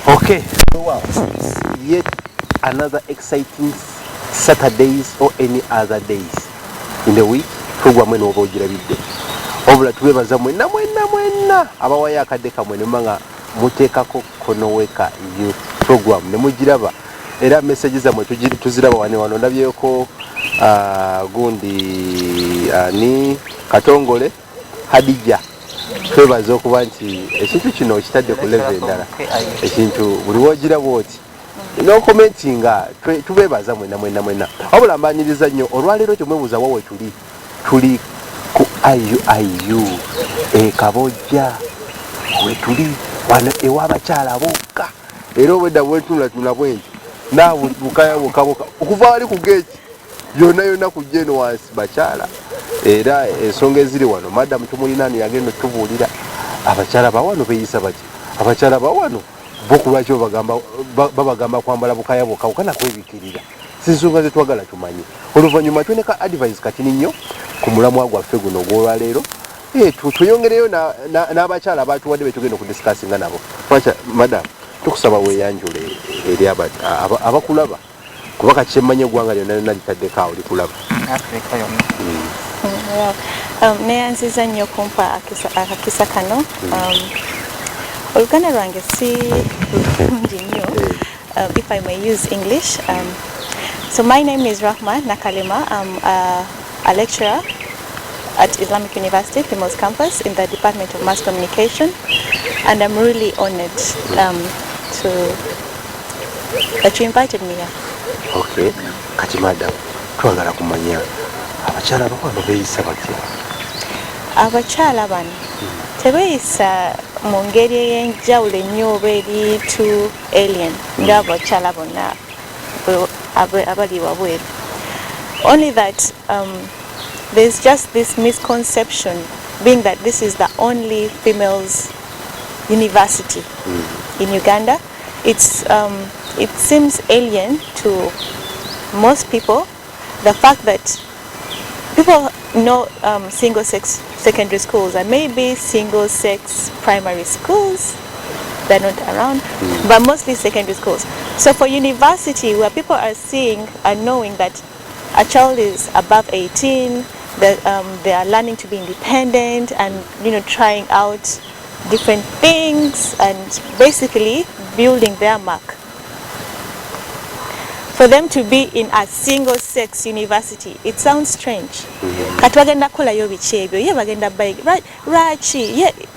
Okay. Yet another exciting Saturdays or any other days in the week program eno oba ogirabidde obula tubebaza mwenna abawayo akadde kamwe nemanga muteekako Konooweka Youth program ne mugiraba era message zammwe tuziraba wano ndabyeko gundi ni Katongole Hadija twebaza okuba nti ekintu kino kitadde ku level endala ekintu buli wogiraba oti no commentinga tubebaza mwenna wabula mbaniriza nnyo olwaleero kyemwebuuza wawe tuli ku IUIU Kaboja we tuli wano ewabakyala bokka era obwedda bwetunula bwenti naawe bukaya bokaboka okuva wali ku geeti yonna kujja eno wansi bakyala era ensonga eziri wano madamu tumulinani yagenda tubuulira abakyala bawano beyisa bati abakyala bawano bokulwakyo babagamba kwambala bukaya boka nakwebikirira sinsonga zetwagala tumanyi oluvannyuma twoneka advice katini nnyo ku mulamwa gwaffe guno ogwolwaleero tuyongereyo n'abakyala batuwadde betugenda okudisikasinga nabo madamu tukusaba weeyanjule eri abakulaba kuba kakyemmanya eggwanga lyonna litaddeko awo likulaba Afrika yonna. Neyanziza nnyo kumpa akakisa kano oluganda lwange si lulungi nnyo if I may use English. So my name is Rahma Nakalema. I'm a lecturer at Islamic University, Timos campus, in the Department of Mass Communication, and I'm really honored that you invited me here. Okay, kati madam, twagala kumanya abakyala bano beeyisa batya? Abakyala bano tebeeyisa mu ngeri ey'enjawulo ennyo oba eri to alien ng'abakyala bonna abali wabweru. Only that there's just this misconception being that this is the only females university in Uganda. It seems alien to most people, the fact that people know single-sex secondary schools and maybe single-sex primary schools, they're not around, but mostly secondary schools. So for university, where people are seeing and knowing that a child is above 18, that they are learning to be independent and trying out different things and basically building their mark. For them to be in a single-sex university, it sounds strange. Katwagenda kolayo bichebyo, ye bagenda bike, right?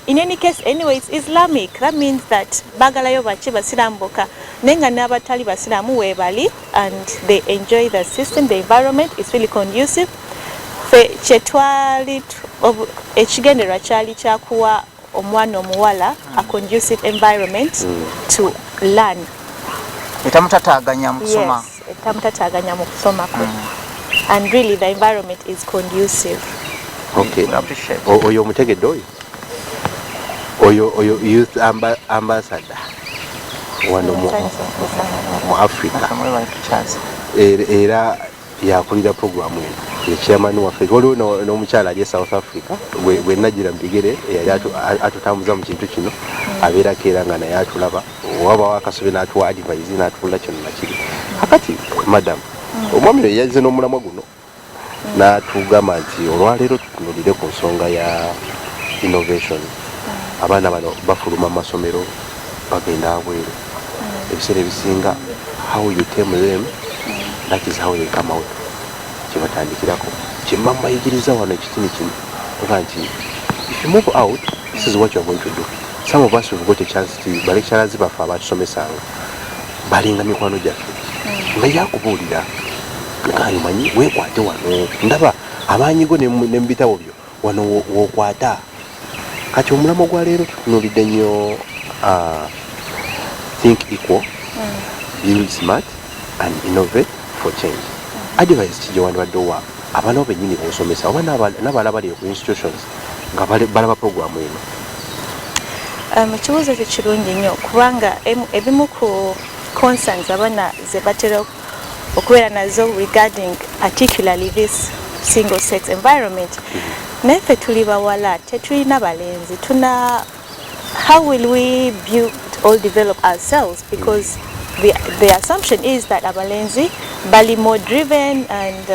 In any case, anyway, it's Islamic. That means that bagalayo bache basiramboka, nenga nabatali basiramu webali, and they enjoy the system, the environment is really conducive. Fe chetwali ekigendera kyali kyakuwa omwana omuwala a conducive environment to learn. Etamutataganya mu kusoma. Yes, etamutataganya mu kusoma kwe. And really the environment is conducive. Okay. Oyo mutegedde oyo youth ambassador wano mu Africa era yakulira program eno chairman waffe waliwo n'omukyala ali South Africa bwe nagira mbigere yali atutambuza mu kintu kino abeerako era nga naye atulaba wabawo akasobe n'atuwa advice n'atula kino nakiri akati madam omwami oyo yazze n'omulamwa guno n'atugamba nti olwaleero tutunulire ku nsonga ya innovation. Abaana bano bafuluma mu masomero bagenda abweru ebiseera ebisinga how you tame them, that is how they come out. Kibatandikirako kimba mayigiriza wano ekitini kino nti if you move out, this is what you are going to do. Some of us have got a chance to balecturers bafa abasomesanga balinga mikwano gyaffe nga yakubuulira ngayimanyi weekwate wano ndaba amaanyigo n'embitabo byo wano wookwata. Kati omulamwa gwa leero tutunulidde nnyo think equal, build smart and innovate for change. Advice kijja wandibadde owa abaana bennyini b'osomesa oba n'abalala bali ku institutions nga balaba program eno? Ekibuuzo ekyo kirungi nnyo kubanga ebimu ku concerns abaana ze batera okubeera nazo regarding particularly this single sex environment. Neffe tuli bawala tetulina balenzi how will we build all develop ourselves, because the assumption is that abalenzi bali more driven and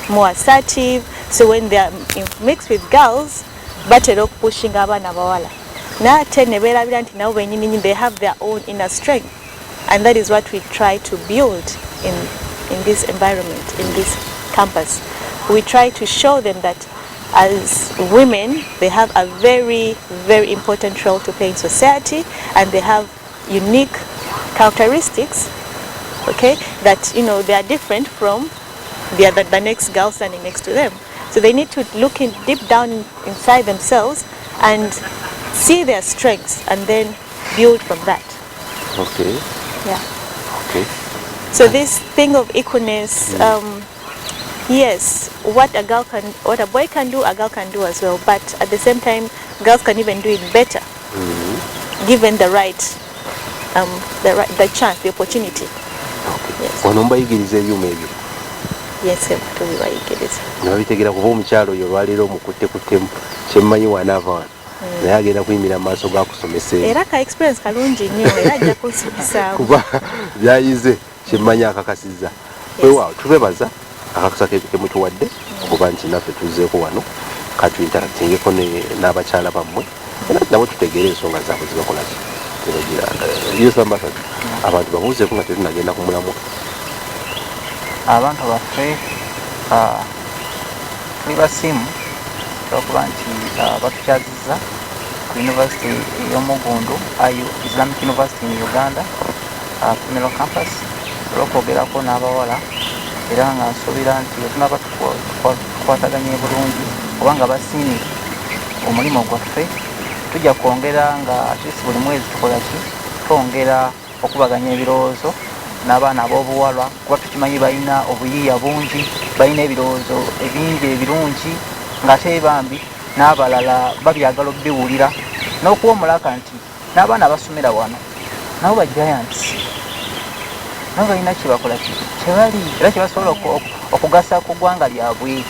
more assertive, so when they are mixed with girls batera pushing abana bawala nate neberabira nti nabo benyini they have their own inner strength, and that is what we try to build in this environment, in this campus. We try to show them that as women they have a very, very important role to play in society, and they have unique characteristics, okay, that they are different from the next girl standing next to them. So they need to look deep down inside themselves and see their strengths and then build from that. Okay. Yeah. Okay. So this thing of equalness, yes, what a boy can do, a girl can do as well. But at the same time, girls can even do it better, given the chance, the opportunity. Okay. Yes. Onombayigiriza ebyuma ebyo. Yes, tubibayigiriza. Nabitegera kuva omukyalo oyo olwaleero omukuttekuttemu kyemmanyi wanaava wano naye agenda kuyimira mu maaso gakusomesa era ka experience kalungi nnyo era ajja kunsibisaamu kuba byayize kyemmanyi akakasizza. Weewaawo tubebaza akakusa kemutuwadde okuba nti naffe tuzeeko wano katuyinteratingeko n'abakyala bammwe era nabo tutegeere ensonga zaabwe zibakolaki yosambasatu abantu babuuzeeko nga tetunagenda ku mulamwa. Abantu baffe tuli basimu olwokuba nti batukyazizza ku University y'Omugundu, Islamic University in Uganda, female campus, olw'okwogerako n'abawala, era nga nsuubira nti tunaba tukwataganye bulungi oba nga basiimye omulimu gwaffe, tujja kwongera nga at least buli mwezi twongera okubaganya ebirowoozo n'abaana ab'obuwala, kuba tukimanyi balina obuyiiya bungi, balina ebirowoozo ebingi ebirungi ng'ate bambi, n'abalala babyagala obiwulira n'okuba omulaka nti n'abaana abasomera wano nabo ba giants, nabo balina kyebakola kyebali era kyebasobola okugasa ku ggwanga lyabwe.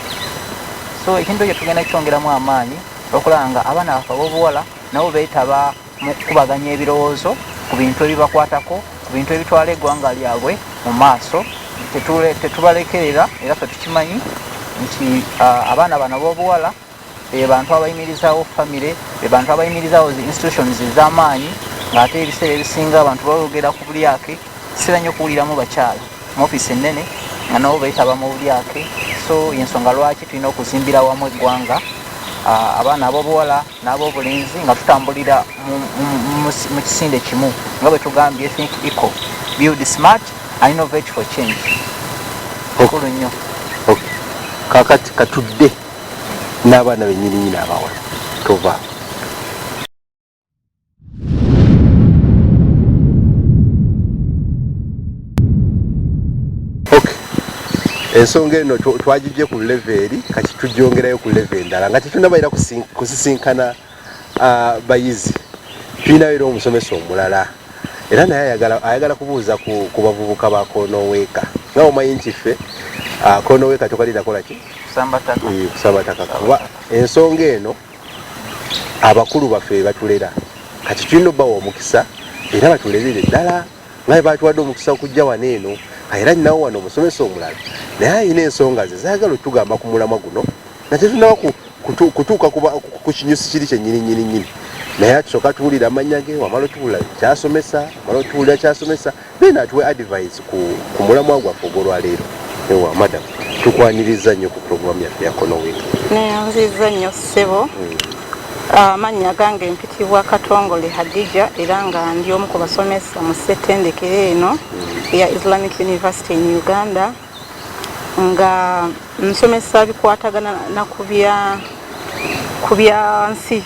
So ekintu ekyo tugenda kyongeramu amaanyi okulaba nga abaana baffe ab'obuwala nabo beetaba mu kukubaganya ebirowoozo ku bintu ebibakwatako, ku bintu ebitwala eggwanga lyabwe mu maaso. Tetubalekerera era ffe tukimanyi nti abaana bano ab'obuwala be bantu abayimirizaawo famire, be bantu abayimirizaawo zi institutions ez'amaanyi, ng'ate ebiseera ebisinga abantu balogera ku bulyake, kisera nnyo okuwuliramu bakyala mu ofiisi ennene nga nabo beetaba mu bulyake. So y'ensonga lwaki tulina okuzimbira wamu eggwanga, abaana ab'obuwala n'ab'obulenzi nga tutambulira mu kisinde kimu nga bwe tugambye think equal, build smart and innovate for change. Kikulu nnyo. Kakati katudde n'abaana bennyininyini abawala tova. Ensonga eno twagijje ku level eri, kati tujyongerayo ku level endala nga tetunabayira kusisinkana bayizi, tulinayo era omusomesa omulala era naye ayagala kubuuza ku bavubuka ba Konooweka. Nga omanyi nti ffe Konooweka tokalira kola ki? Kusambataka. Kuba ensonga eno abakulu baffe batulera, kati tulina obbawa omukisa era batulerere ddala nga batuwadde omukisa okujja wano eno, era nnawo wano omusomesa omulala naye ayina ensonga ze zaagala otugamba ku mulamwa guno nga tetunaba kutuuka ku kinyusi kiri kyennyininyininyini, naye atusooka tuwulira amannya ge, wamala otuwulira kyasomesa, wamala otuwulira kyasomesa, then atuwe advice ku mulamwa gwaffe ogw'olwaleero. Ewa madam, tukwaniriza nnyo ku programu yaffe ya Konooweka. Neyanziza nnyo ssebo. Amannya gange mpitibwa Katongole Hadija era nga ndi omu ku basomesa mu ssettendekero eno ya Islamic University in Uganda, nga nsomesa bikwatagana na ku byansi,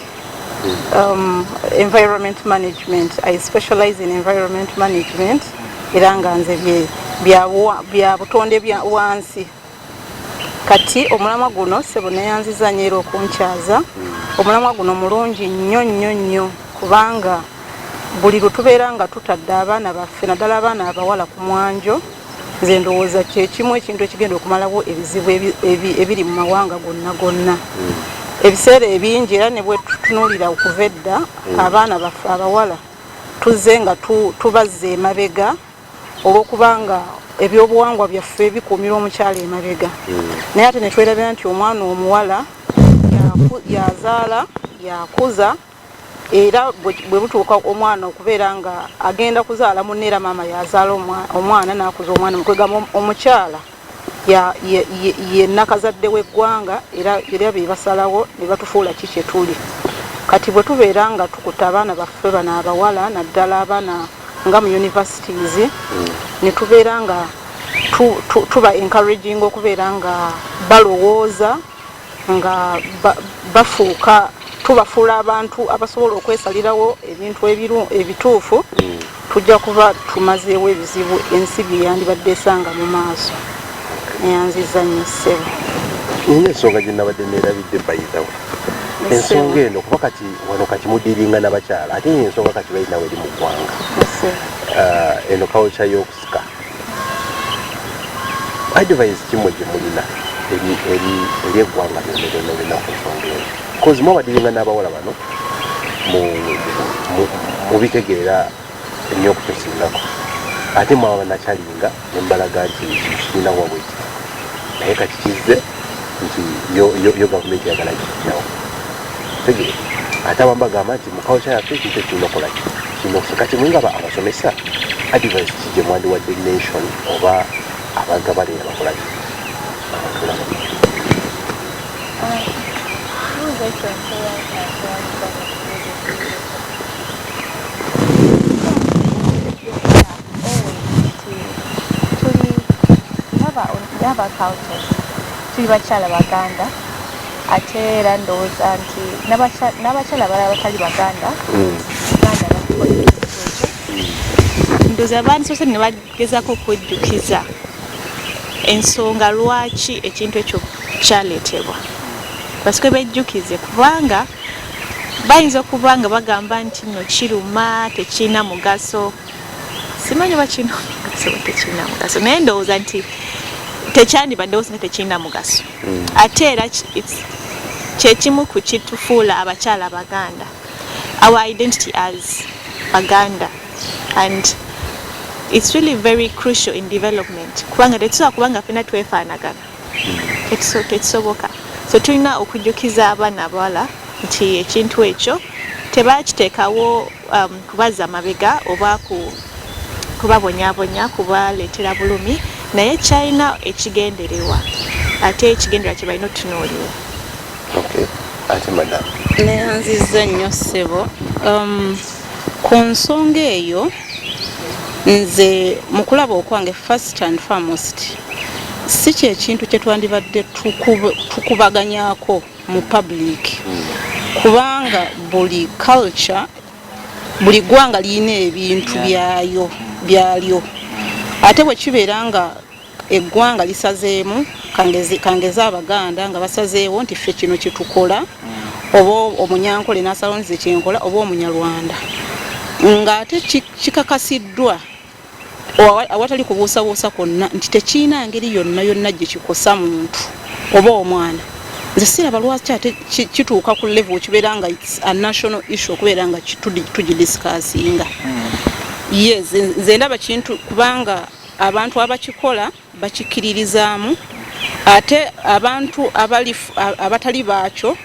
environment management. I specialize in environment management era nga nze bya butonde bya wansi. Kati omulamwa guno sebo neyanziza nnyo era okunkyaza. Omulamwa guno mulungi nnyo kubanga buli lutubeera nga tutadde abaana baffe naddala abaana abawala ku mwanjo, nze ndowooza kyekimu ekintu ekigenda okumalawo ebizibu ebiri mu mawanga gonna. Ebiseera ebingi era ne bwe tutunuulira okuva edda, abaana baffe abawala tuzze nga tubazze emabega olw'okubanga ebyobuwangwa byaffe bikuumira omukyala emabega naye ate ne twerabira nti omwana omuwala yazaala yakuza era bwe butuuka omwana okubeera nga agenda kuzaala munne era maama yazaala omwana n'akuza omwana mukwegamba omukyala ye nakazadde w'eggwanga era be basalawo ne batufuula ki kye tuli kati bwe tubeera nga tukuta abaana baffe bano abawala naddala abaana nga mu universities ne tubeera nga tuba encouraging okubeera nga balowooza nga bafuuka tubafuula abantu abasobola okwesalirawo ebintu ebituufu tujja kuba tumazeewo ebizibu ensi bye yandibadde esanga mu maaso eyanziza nnyo ssebo nina ensonga gye nabadde neerabidde bayitawo ensonga eno kuba kati wano kati mudiringa n'abakyala ate ensonga kati balinawo eri mu ggwanga eno kawuca y'okusika advice kimwe gye mulina eri eggwanga lyonna ku nsonga eno kozi mwabadiringa n'abawala bano mubitegeera ennyo okutusingako ate mwaba banakyalinga nembalaga nti kirina wabwe kiti naye kati kizze nti yo gavumenti yagala kikirawo tegere ate abamu bagamba nti mukawuca yaffe kintu ekirina okukola kirina okusika kati muyinga abasomesa advice ki gye mwandiwadde nation oba abantu abaleera bakola ki Aba cultures tuli bakyala baganda ate era ndowooza nti n'abakyala balala batali baganda ndowooza bandisose ne bagezako okwejjukiza ensonga lwaki ekintu ekyo kyaleetebwa basike bejjukize kubanga bayinza okuba nga bagamba nti nno kiruma tekirina mugaso simanyi oba kirina mugaso tekirina mugaso naye ndowooza nti tekyandibaddewo singa tekirina mugaso ate era kyekimu ku kitufuula abakyala baganda our identity as baganda and it's really very crucial in development kubanga tetusobola kubanga fena twefaanagana tekisoboka so tulina okujjukiza abaana abawala nti ekintu ekyo tebakiteekawo kubazza mabega oba kubabonyabonya kubaleetera bulumi naye kyalina ekigendererwa ate ekigendererwa kye balina otunuulira neyanzizza nnyo ssebo ku nsonga eyo nze mu kulaba okwange first and foremost si kyekintu kye twandibadde tukubaganyaako mu public kubanga buli culture buli ggwanga lirina ebintu byalyo ate bwe kibeera nga eggwanga lisazeemu kangeza abaganda nga basazeewo nti ffe kino kyetukola oba omunyankole n'asalonize kyenkola oba omunyarwanda ng'ate kikakasiddwa awatali kubuusabuusa kwonna nti tekiina ngeri yonna gye kikosa muntu oba omwana nze siraba lwaki ate kituuka ku level kibeera nga its a national issue okubeera nga tugidisikasinga yes nze ndaba kintu kubanga abantu abakikola bakikiririzaamu ate abantu abatali baakyo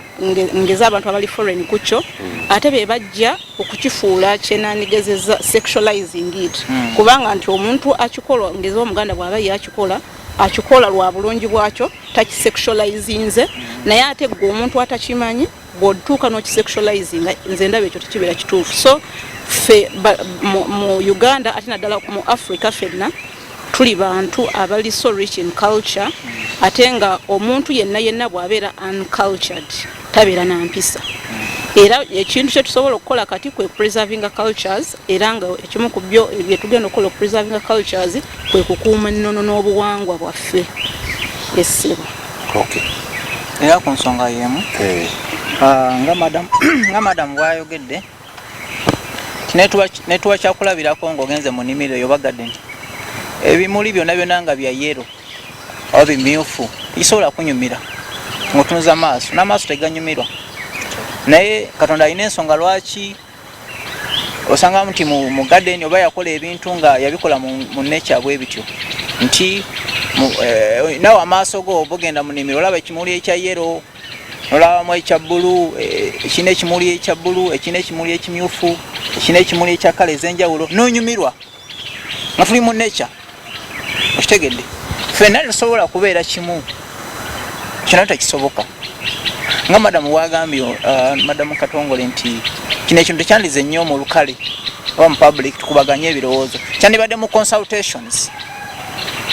ngeza abantu abali foreign kukyo ate be bajja okukifuula kyenanigezeza sexualizing it kubanga nti omuntu akikola ngeza omuganda bw'aba yakikola akikola lwa bulungi bwakyo takisexualizinze naye ate gwe omuntu atakimanyi bw'otuuka n'okisexualizinga nze ndaba ekyo tekibeera kituufu so ffe mu Uganda ate naddala mu Africa ffenna tuli bantu abali so rich in culture ate nga omuntu yenna bw'abeera uncultured tabeera na mpisa era ekintu kye tusobola okukola kati kwe preserving cultures era nga ekimu ku byo byetugenda okukola preserving cultures kwe kukuuma nnono n'obuwangwa bwaffe essebo era ku nsonga y'emu nga madam bw'ayogedde netuwa kyakulabirako ng'ogenze mu nnimiro eyo bagadde nti ebimuli byonna nga bya yero oba bimyufu bisobola kunyumira ng'otunuza n'amaaso teganyumirwa naye Katonda alina ensonga lwaki osanga nti mu garden oba yakola ebintu nga yabikola mu nature bwe bityo nti nawe amaaso go bugenda mu nnimiro olaba ekimuli ekya yero olabamu ekya bbulu ekina ekimuli ekya bbulu ekina ekimuli ekimyufu ekina ekimuli ekya kala ez'enjawulo n'onyumirwa nga tuli mu nature okitegedde ffenna tusobola kubeera kimu kino tekisoboka nga madamu wagambye madamu Katongole nti kino ekintu tekyandize nnyo mu lukale oba mu public tukubaganye ebirowoozo kyandibadde mu consultations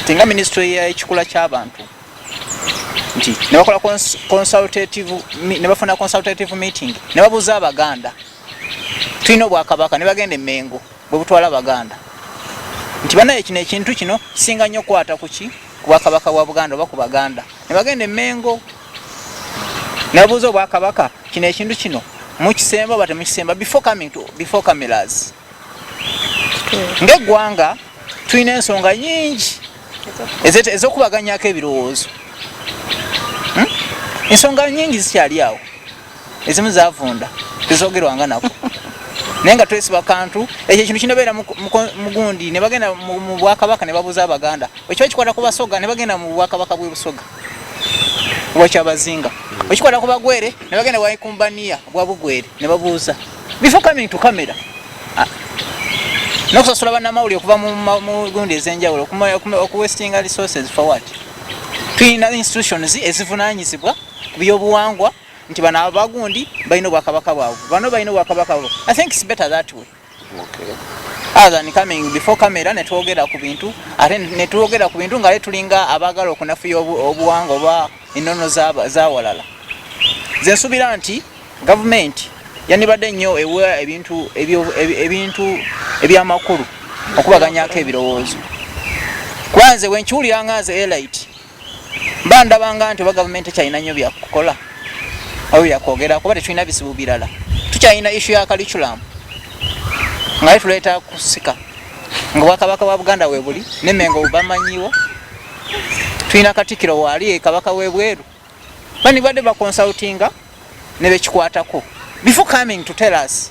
nti nga ministry y'ekikula ky'abantu nti ne bakola ne bafuna consultative meeting ne babuuza abaganda tulina obwakabaka ne bagenda emengo bwe butwala abaganda nti banaye kino ekintu kino kisinga nnyo kwata kuki ku bwakabaka bwa Buganda oba ku baganda ne bagenda emengo ne babuuza obwakabaka kino ekintu kino mukisemba oba temukisemba before cameras ng'eggwanga tulina ensonga nyingi ez'okubaganyako ebirowoozo ensonga nyingi zikyali awo ezimu zavunda tezogerwanga nako naye nga twesiba kantu ekyo ekintu kinabeera mugundi ne bagenda mu bwakabaka ne babuuza abaganda ekiba kikwata ku basoga ne bagenda mu bwakabaka bwe Busoga oba kyabazinga ekikwata ku bagwere ne bagenda bwaikumbaniya bwa Bugwere ne babuuza before coming to camera n'okusasula bannamawulire okuva mu gundi ez'enjawulo okuwestinga resources for what tulina institutions ezivunaanyizibwa ku byobuwangwa nti bano abagundi balina obwakabaka bwabwe bano balina obwakabaka bwabwe. I think it's better that way. Okay. Other than coming before camera netwogera ku bintu ate netwogera ku bintu nga tulinga abagala okunafuya obuwangwa oba ennono zawalala. Nze nsubira nti government yanibadde nnyo ewa ebintu ebyamakulu okubaganyako ebirowoozo. Kwanze wenkiwulira nga nze elite bandabanga nti oba government ekyalina nnyo byakukola oba byakwogera kuba tetulina bisibu birala tukyalina issue ya curriculum nga tuleeta kusika nga Bwakabaka bwa Buganda weebuli n'Emmengo bamanyiwo tulina Katikkiro waali Kabaka w'ebweru banibadde bakonsultinga ne bekikwatako before coming to tell us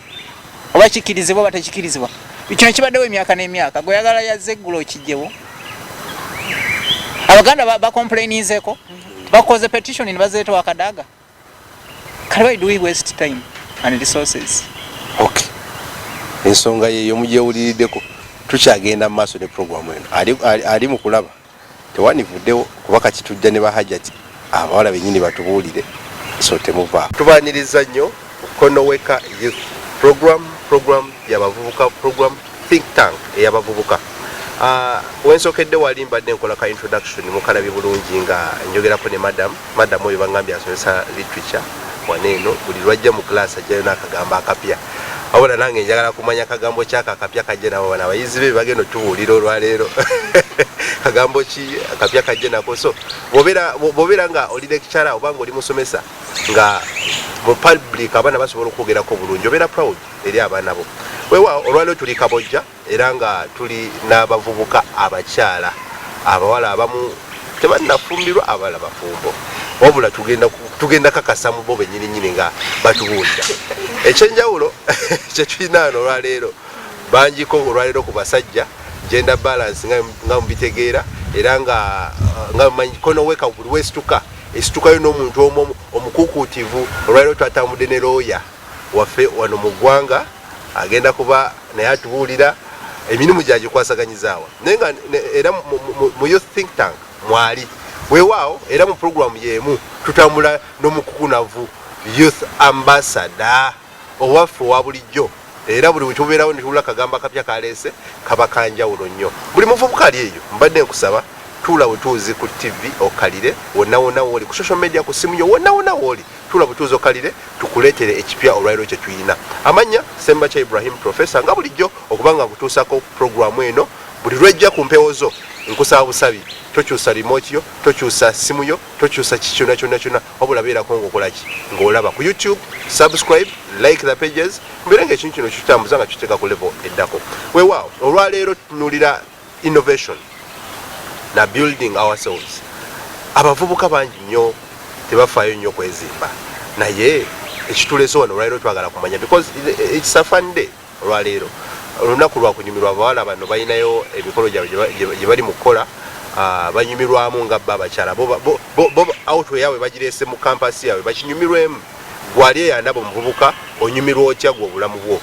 oba kikirizibwa oba tekikirizibwa. Kino kibaddewo emyaka n'emyaka gweyagala yazze eggulo okijjewo Abaganda bakomplaininzeko bakoze petition ne bazeeta wakadaga. Why do we waste time and resources? Okay. Ensonga yeyo mujewulirideko tukyagenda mu maaso ne program eno ali mu kulaba tewanivuddewo kuba kati tujja ne bahajati abawala bennyini batubuulire so temuva tubaaniriza nnyo Konooweka Youth program y'abavubuka program Thinktank ey'abavubuka. Wensokedde wali mbadde nkola ka introduction mukalabye bulungi nga njogerako ne madam oyo bangambye asomesa literature waneeno buli lwajja mu class ajjayo n'akagambo akapya wabula nange njagala kumanya kagambo kyako akapya kajje nabo bana abayizi be bagenda tubuulira olwaleero kagambo ki akapya kajje nako so bobera nga oli lecturer oba nga oli musomesa nga mu public abaana basobola okwogerako bulungi obeera proud eri abaana bo. Weewaawo olwaleero tuli Kaboja era nga tuli n'abavubuka abakyala abawala abamu tebannafumbirwa abala bafumbo wabula tugenda kakasa mu bo bennyini nga batubuulira ekyenjawulo kyetulina ano olwaleero banjiko olwaleero ku basajja gender balance nga mubitegeera era nga manyi Konooweka buli wesituka esitukayo n'omuntu omu omukukuutivu olwaleero twatambudde ne looya waffe wano mu ggwanga agenda kuba naye atubuulira emirimu gyagikwasaganyizaawa naye nga era mu youth think tank mwali weewaawo era mu programu y'emu tutambula n'omukukunavu youth ambassador owaffe owa bulijjo era buli wetubeerawo netubula kagamba kapya kaleese kaba kanjawulo nnyo. Buli muvubuka ali eyo mbadde nkusaba tuula butuuzi ku TV okalire wonna wooli ku social media ku simu yo wonna wooli tuula butuuzi okalire tukuleetere ekipya olwaleero kye tuyina. Amanya Semba Kya Ibrahim Professor nga bulijjo okubanga kutuusako programu eno buli lwejja ku mpewo zo nkusaba busabi tokyusa remote yo tokyusa simu yo tokyusa kyonna wabula beerako ng'okolaki ng'olaba ku YouTube subscribe like the pages mbeera ekintu kino kitambuza nga kiteeka ku level eddako. Weewaawo olwaleero tutunuulira innovation na building ourselves. Abavubuka bangi nnyo tebafaayo nnyo kwezimba naye ekituleese wano olwaleero twagala kumanya because it's a fun day olwaleero olunaku lwakunyumirwa abawala bano balinayo emikolo gye bali mu kukola banyumirwamu nga bba abakyala bo outwe yaabwe bagireese mu kampasi yaabwe bakinyumirwemu gwali eyandaba omuvubuka onyumirwa otya gwe obulamu bwo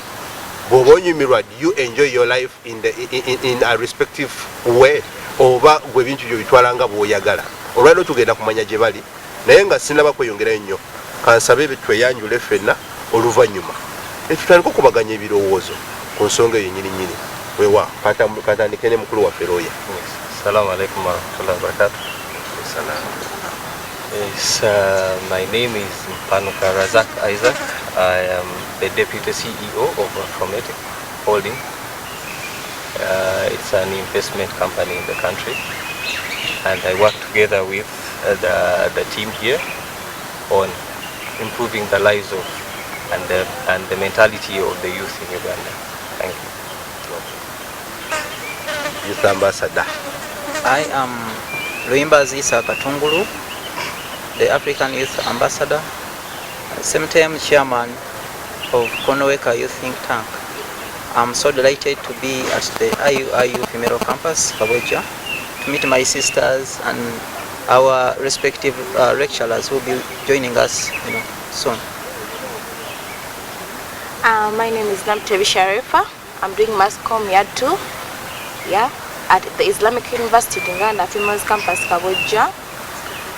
bw'oba onyumirwa do you enjoy your life in a respective way oba gwe ebintu byo bitwala nga bw'oyagala olwaleero tugenda kumanya gye bali naye nga sinaba kweyongerayo nnyo kansabe tweyanjule ffenna oluvannyuma tutandika okubaganya ebirowoozo ku nsonga eyo nyininyini wewa katandike ne mukulu waffe looya. Assalamu alaikum warahmatullahi wabarakatuh. Yes, my name is Panuka Razak Isaac. I am the Deputy CEO of Informatic Holding. It's an investment company in the country, and I work together with the team here on improving the lives of and the mentality of the youth in Uganda. Thank you. Youth Ambassador. I am Luimbazi Isa Katungulu, the African Youth Ambassador, same time Chairman of Konooweka Youth Thinktank. I'm so delighted to be at the IUIU Female Campus, Kaboja, to meet my sisters and our respective lecturers who will be joining us soon. My name is Namtevi Sharifa. I'm doing Mass Comm Year 2 at the Islamic University Uganda Females Campus Kaboja.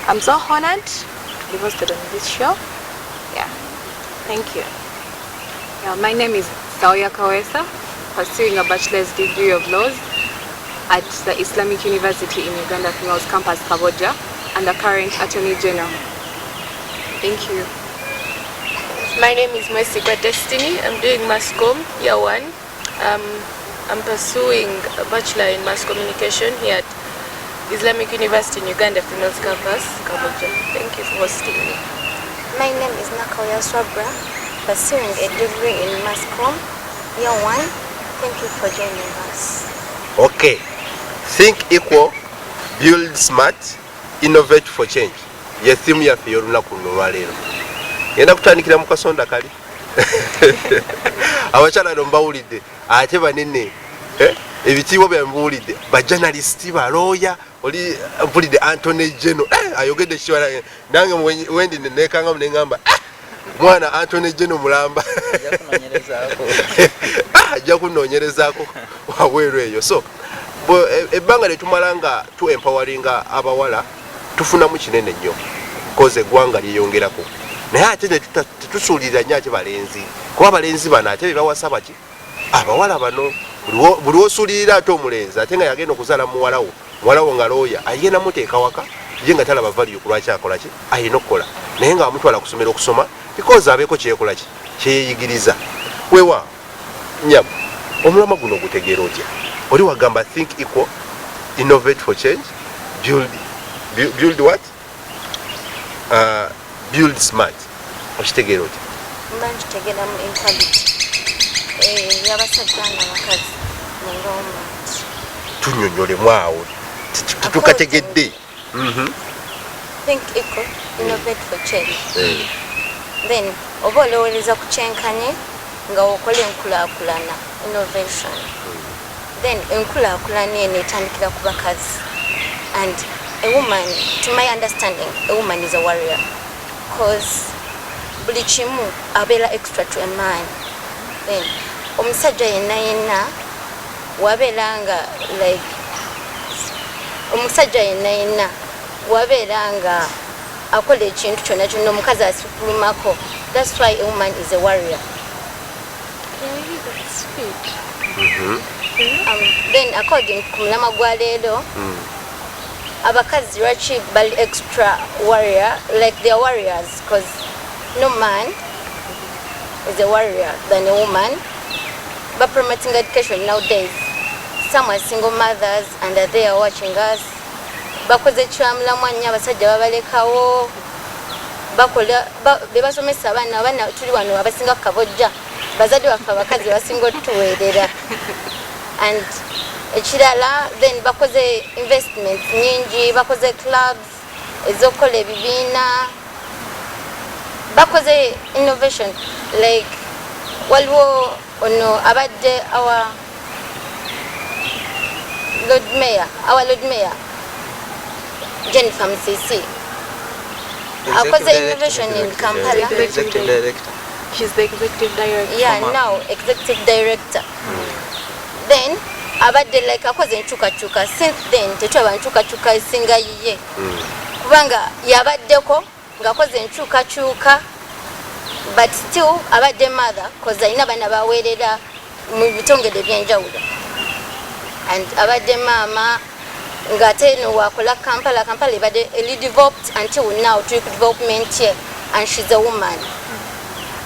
I'm so honored to be hosted on this show. Thank you. My name is Sauya Kawesa, pursuing a bachelor's degree of laws at the Islamic University in Uganda Females Campus Kaboja and the current Attorney General. Thank you. My name is Mwesigwa Destiny. I'm doing Mass Comm Year 1. I'm pursuing a bachelor in mass communication here at Islamic University in Uganda Females Campus Kaboja. Thank you for hosting me. My name is Nakoya Swabra, pursuing a degree in Mass Comm Year 1. Thank you for joining us. Okay. Think equal, build smart, innovate for change. Ye theme yaffe y'olunaku luno olwaleero. Yenda kutandikira mu kasonda kali. Abakyala mbawulidde ate banene ebitiibwa bya mbuulidde bajournalisti balooya oli mpulidde Anthony General ayogedde kiwala nange wendi nekanga munengamba mwana Anthony General mulamba ajja kunoonyerezaako wabweru eyo. So ebbanga lyetumala nga tu empoweringa abawala tufunamu kinene nnyo koze eggwanga lyeyongerako naye ate tetusuulirira nnyo ate balenzi kuba abalenzi bano ate bebawasa baki abawala bano buli osuulirira ate omulenzi ate nga yagenda okuzaala muwalawo nga looya ayina muteeka waka ye nga talaba valiyo ku lwaki akola ki ayina okukola naye nga bamutwala ku ssomero okusoma because abeeko kyekola ki kyeyigiriza. Wewa nyamu omulama guno ogutegeera otya oli wagamba think equal, innovate for change, build what? Build smart. Okitegeera otya? Mbanji tegera mu equality y'abasajja n'abakazi mu enrollment. Tunnyonnyolemu awo tukategedde. Think equal, innovate for change. Then oba olowooleza ku kyenkanye nga okola enkulaakulana, innovation. Then enkulaakulana eno etandikira ku bakazi. And a woman, to my understanding, a woman is a warrior. Because buli kimu abeera extra to a man. Then omusajja yenna wabeera nga like omusajja yenna wabeera nga akola ekintu kyonna kyonna omukazi asifulumako. That's why a woman is a warrior. That's sweet. Then according to mulama gwa leero abakazi lwaki bali extra warrior, like they are warriors, because no man is a warrior than a woman. But promoting education nowadays, some are single mothers and they are watching us. Bakoze kyamula mwanya abasajja babalekawo bakola bebasomesa abaana tuli wano abasinga Kaboja bazadde baffe abakazi basinga otuweerera. And ekirala then bakoze investments nyingi, bakoze clubs ezokola ebibiina, bakoze innovation like waliwo ono abadde our Lord Mayor Jennifer Musisi akoze innovation in Kampala. Executive Director. She's the executive director. Yeah, now executive director. Then abadde like akoze nchukachuka. Since then tetwaba nchukachuka isinga yiye. Kubanga yabaddeko ngakoze nchukachuka, but still abadde mother cause alina bana bawerera mu bitongede byenjawulo. And abadde mama ngate no wakola Kampala ibadde developed until now to development here, and she's a woman.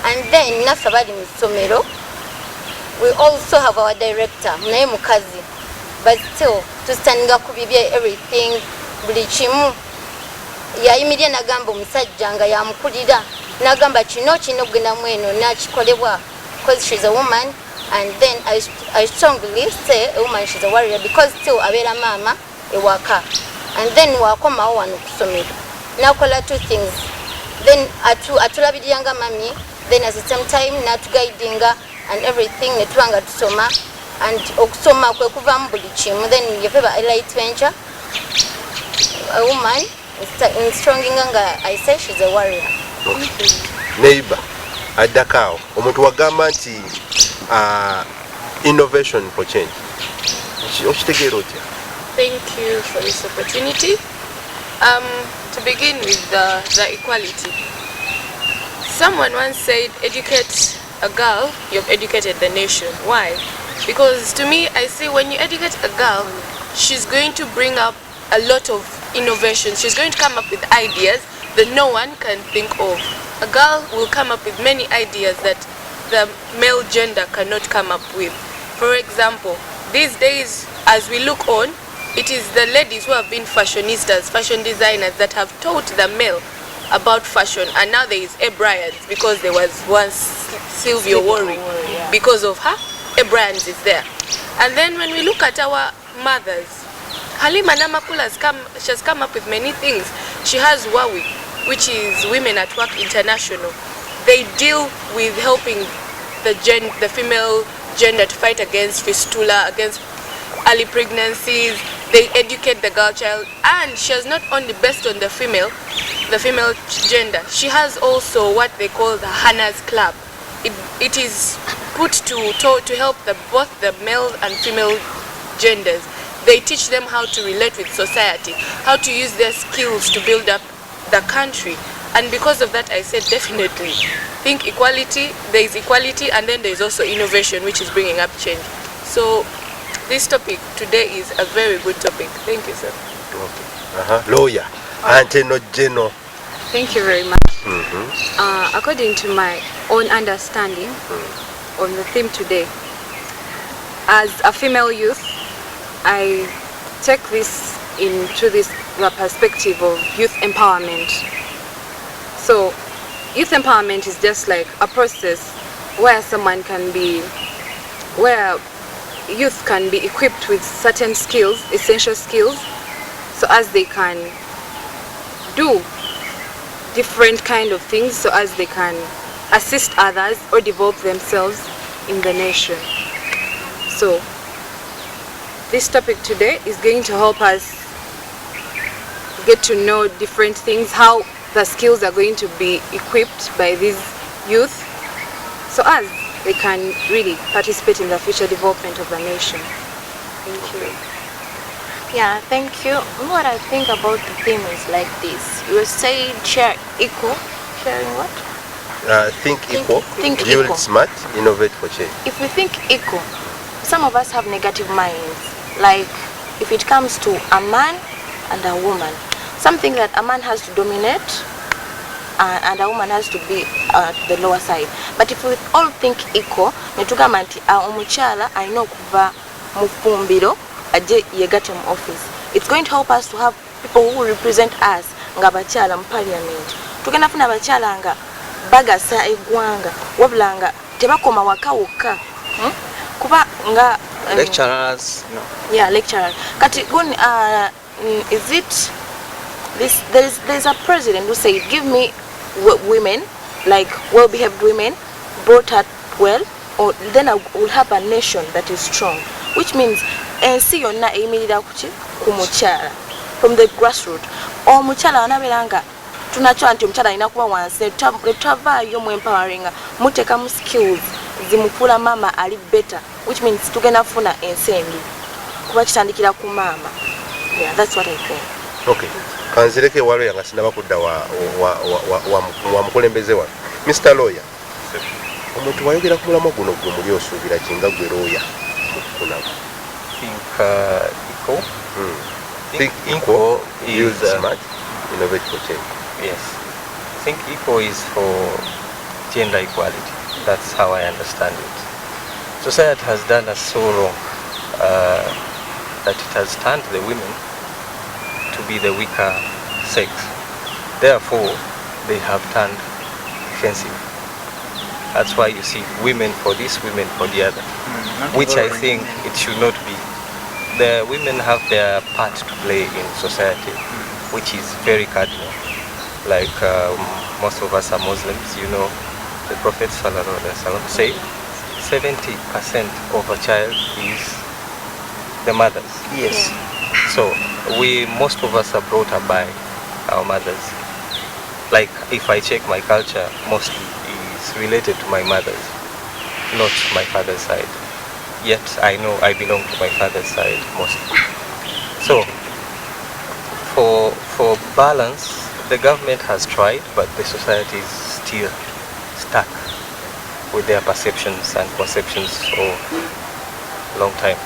And then nafe bali mu ssomero, we also have our director naye mukazi, but still tustanninga ku bibye everything buli kimu yayimirye nagamba omusajja nga yamukulira nagamba kino kugenda mweno nakikolebwa because she's a woman. And then I strongly say a woman, she's a warrior, because still abeera mama ewaka. And then wakoma wano kusomero nakola two things. Then atulabiriranga mami, then at the same time natuguidinga and everything netubanga tusoma, and okusoma kwe kuvamu buli kimu. Then yefeba elite venture, a woman stronging nga I say she's a warrior. Neighbor adakao omuntu wagamba nti innovation for change. Thank you for this opportunity. To begin with the equality. Someone once said, educate a girl, you've educated the nation. Why? Because to me, I see when you educate a girl, she's going to bring up a lot of innovation. She's going to come up with ideas that no one can think of. A girl will come up with many ideas that the male gender cannot come up with. For example, these days, as we look on, it is the ladies who have been fashionistas, fashion designers, that have taught the male about fashion. And now there is Bryans, because there was once Sylvia Warring. Because of her, Bryans is there. And then when we look at our mothers, Halima Namakula she has come up with many things. She has WAWI, which is Women at Work International. They deal with helping the female gender to fight against fistula, against early pregnancies. They educate the girl child, and she has not only based on the female gender. She has also what they call the Hannah's Club. It is put to help both the male and female genders. They teach them how to relate with society, how to use their skills to build up the country. And because of that, I said definitely think equality. There is equality, and then there is also innovation, which is bringing up change. So this topic today is a very good topic. Thank you, sir. Okay. Lawyer, Anteno Geno. Thank you very much. According to my own understanding on the theme today, as a female youth, I take this into the perspective of youth empowerment. So youth empowerment is just like a process where youth can be equipped with certain skills, essential skills, so as they can do different kind of things, so as they can assist others or develop themselves in the nation. So this topic today is going to help us get to know different things, how the skills are going to be equipped by these youth, so as they can really participate in the future development of the nation. Thank you. Yeah, thank you. What I think about the theme is like this. You were saying share equal. Sharing what? Think equal. Think build equal. Smart, innovate for change. If we think equal, some of us have negative minds. Like if it comes to a man and a woman, something that a man has to dominate and a woman has to be at the lower side. But if we all think equal, netugamba nti omukyala alina okuva mu ffumbiro ajje yegatte mu office. It's going to help us to have people who represent us nga bakyala mu parliament. Tugenda funa abakyala nga bagasa eggwanga wabula nga tebakoma waka wokka. Kuba nga lecturers, no. Yeah, lecturers. Kati is it this? There's a president who said, "Give me women, like well-behaved women, brought up well, or then we'll have a nation that is strong, which means ensi yonna eyimirira ku mukyala from the grassroots. Omukyala anabeera nga tunakyo nti omukyala alina kuba wansi netwavaayo mu empowering muteeka mu skills zimufuula maama ali better, which means tugenda kufuna ensi embi kuba kitandikira ku maama. Yeah, that's what I think. Okay, kanzireke walo yanga sinaba kudda wa mukulembeze wa Mr. Lawyer. Omuntu wayogera ku mulamwa guno gwe muli osuubira kinga gwe lawyer kunaba. Think equal is smart, innovate for change. Yes, I think equal is for gender equality. That's how I understand it. Society has done us so wrong that it has turned the women to be the weaker sex. Therefore, they have turned defensive. That's why you see women for this, women for the other, which I think it should not be. The women have their part to play in society, which is very cardinal. Like most of us are Muslims, you know, the Prophet ﷺ said 70% of a child is the mothers. Yes. So most of us are brought up by our mothers. Like if I check my culture, mostly is related to my mother's, not my father's side. Yet I know I belong to my father's side mostly. So for balance, the government has tried, but the society is still stuck with their perceptions and conceptions for a long time.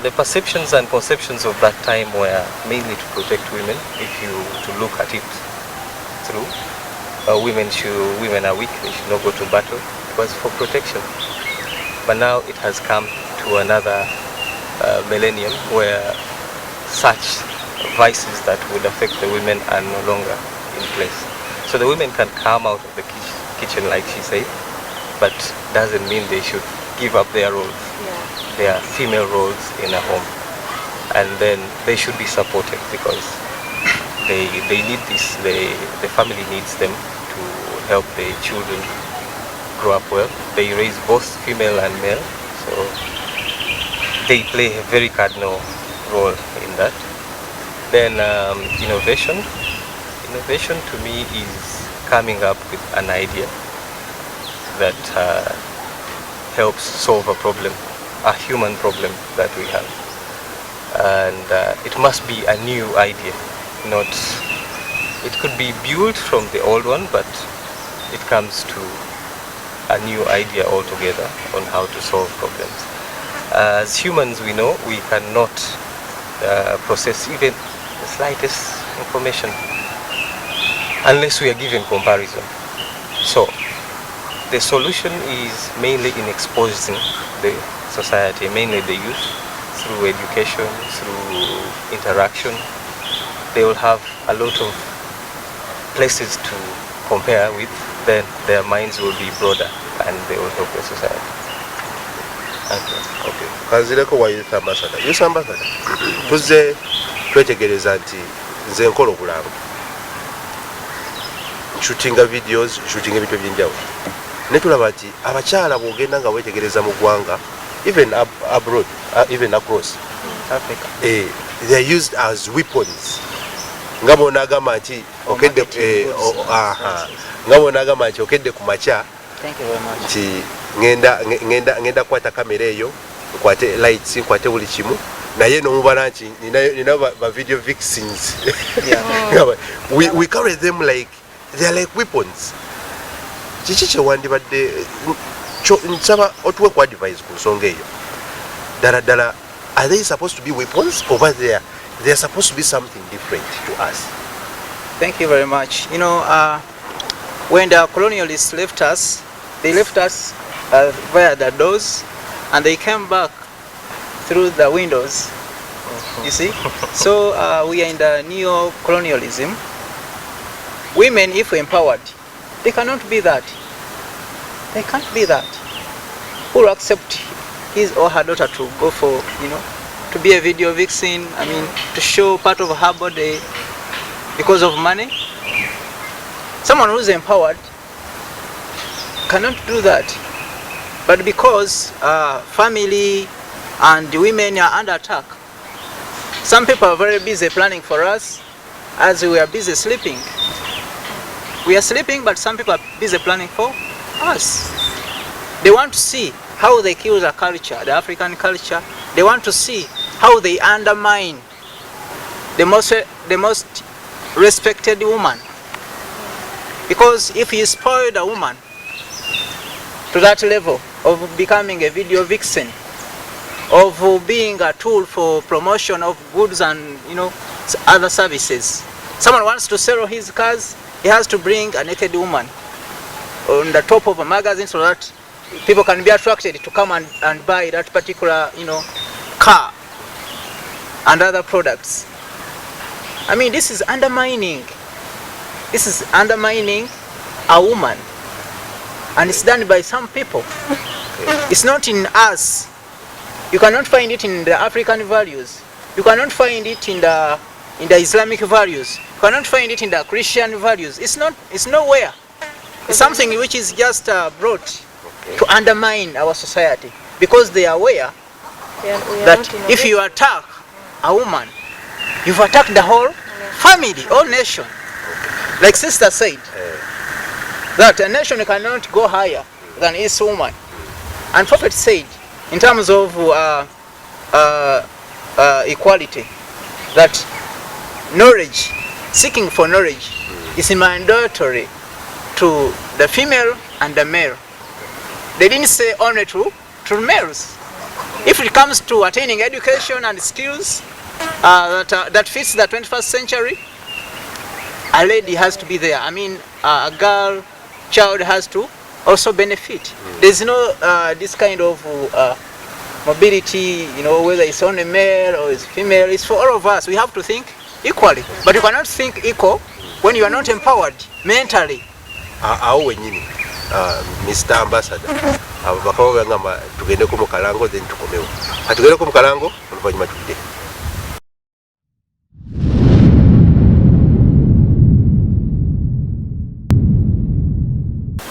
The perceptions and conceptions of that time were mainly to protect women. If you to look at it through, women are weak, they should not go to battle. It was for protection. But now it has come to another millennium where such vices that would affect the women are no longer in place. So the women can come out of the kitchen, like she said, but doesn't mean they should give up their roles, their female roles in a home. And then they should be supported because they need this, the family needs them to help the children grow up well. They raise both female and male, so they play a very cardinal role in that. Then innovation to me is coming up with an idea that helps solve a problem, a human problem that we have. And it must be a new idea, it could be built from the old one, but it comes to a new idea altogether on how to solve problems. As humans, we know we cannot process even the slightest information unless we are given comparison. So the solution is mainly in exposing the society, mainly the youth, through education, through interaction. They will have a lot of places to compare with, then their minds will be broader and they will help the society. Okay. Kanzireko wa Youth Ambassador. Youth Ambassador. Tuze twetegereza nti nze nkola obulamu. Shootinga videos, shootinga ebintu eby'enjawulo. Ne tulaba nti abakyala bw'ogenda nga weetegereza mu ggwanga, even abroad, even across Africa. They are used as weapons. Nga bw'onaagamba nti okedde nga bw'onaagamba nti okedde ku makya nti ngenda kukwata kamera eyo nkwate lights nkwate buli kimu naye n'omubala nti nina ba video vixens. We carry them like they are like weapons. Kiki kyewandibadde nsaba otuwe ku advice ku nsonga eyo ddala are they supposed to be weapons or they are supposed to be something different to us? Thank you very much. You know, when the colonialists left us, they left us via the doors and they came back through the windows. You see? So we are in the neo-colonialism. Women, if empowered, they cannot be that. They can't be that. Who will accept his or her daughter to go for, to be a video vixen, to show part of her body because of money? Someone who's empowered cannot do that. But because family and women are under attack, some people are very busy planning for us as we are busy sleeping. We are sleeping, but some people are busy planning for us. They want to see how they kill the culture, the African culture. They want to see how they undermine the most respected woman. Because if you spoil a woman to that level of becoming a video vixen, of being a tool for promotion of goods and other services. Someone wants to sell his cars, he has to bring a naked woman on the top of a magazine so that people can be attracted to come and buy that particular car and other products. I mean, this is undermining a woman, and it's done by some people. It's not in us. You cannot find it in the African values. You cannot find it in the Islamic values. You cannot find it in the Christian values. It's nowhere. It's something which is just brought to undermine our society, because they are aware that if you attack a woman, you've attacked the whole family, whole nation. Like sister said, that a nation cannot go higher than its woman. And Prophet said, in terms of equality, that knowledge, seeking for knowledge, is mandatory to the female and the male. They didn't say only to males. If it comes to attaining education and skills that fits the 21st century, a lady has to be there. I mean, a girl, child has to also benefit. There's no this kind of mobility, whether it's only male or it's female. It's for all of us. We have to think equally. But you cannot think equal when you are not empowered mentally. Mr. Ambassador, bakaba bagamba tugende ku mukalango then tukomewo. Atugende ku mukalango oluvanyuma tudde.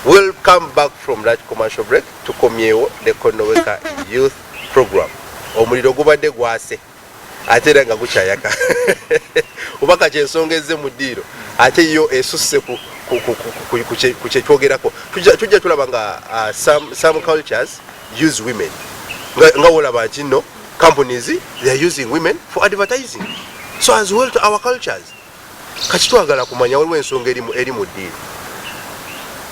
We'll come back from that commercial break to Komyewo, the Konooweka Youth Program. Omuliro gubadde gwase ate era nga gukyayaka. Ubaka kyensonga ezze mu ddiiro ate yo esusse ku kyetwogerako. Tujja tulaba nga some cultures use women. Nga wolaba nti no companies they are using women for advertising. So as well to our cultures. Kati twagala kumanya waliwo ensonga eri mu ddiiro.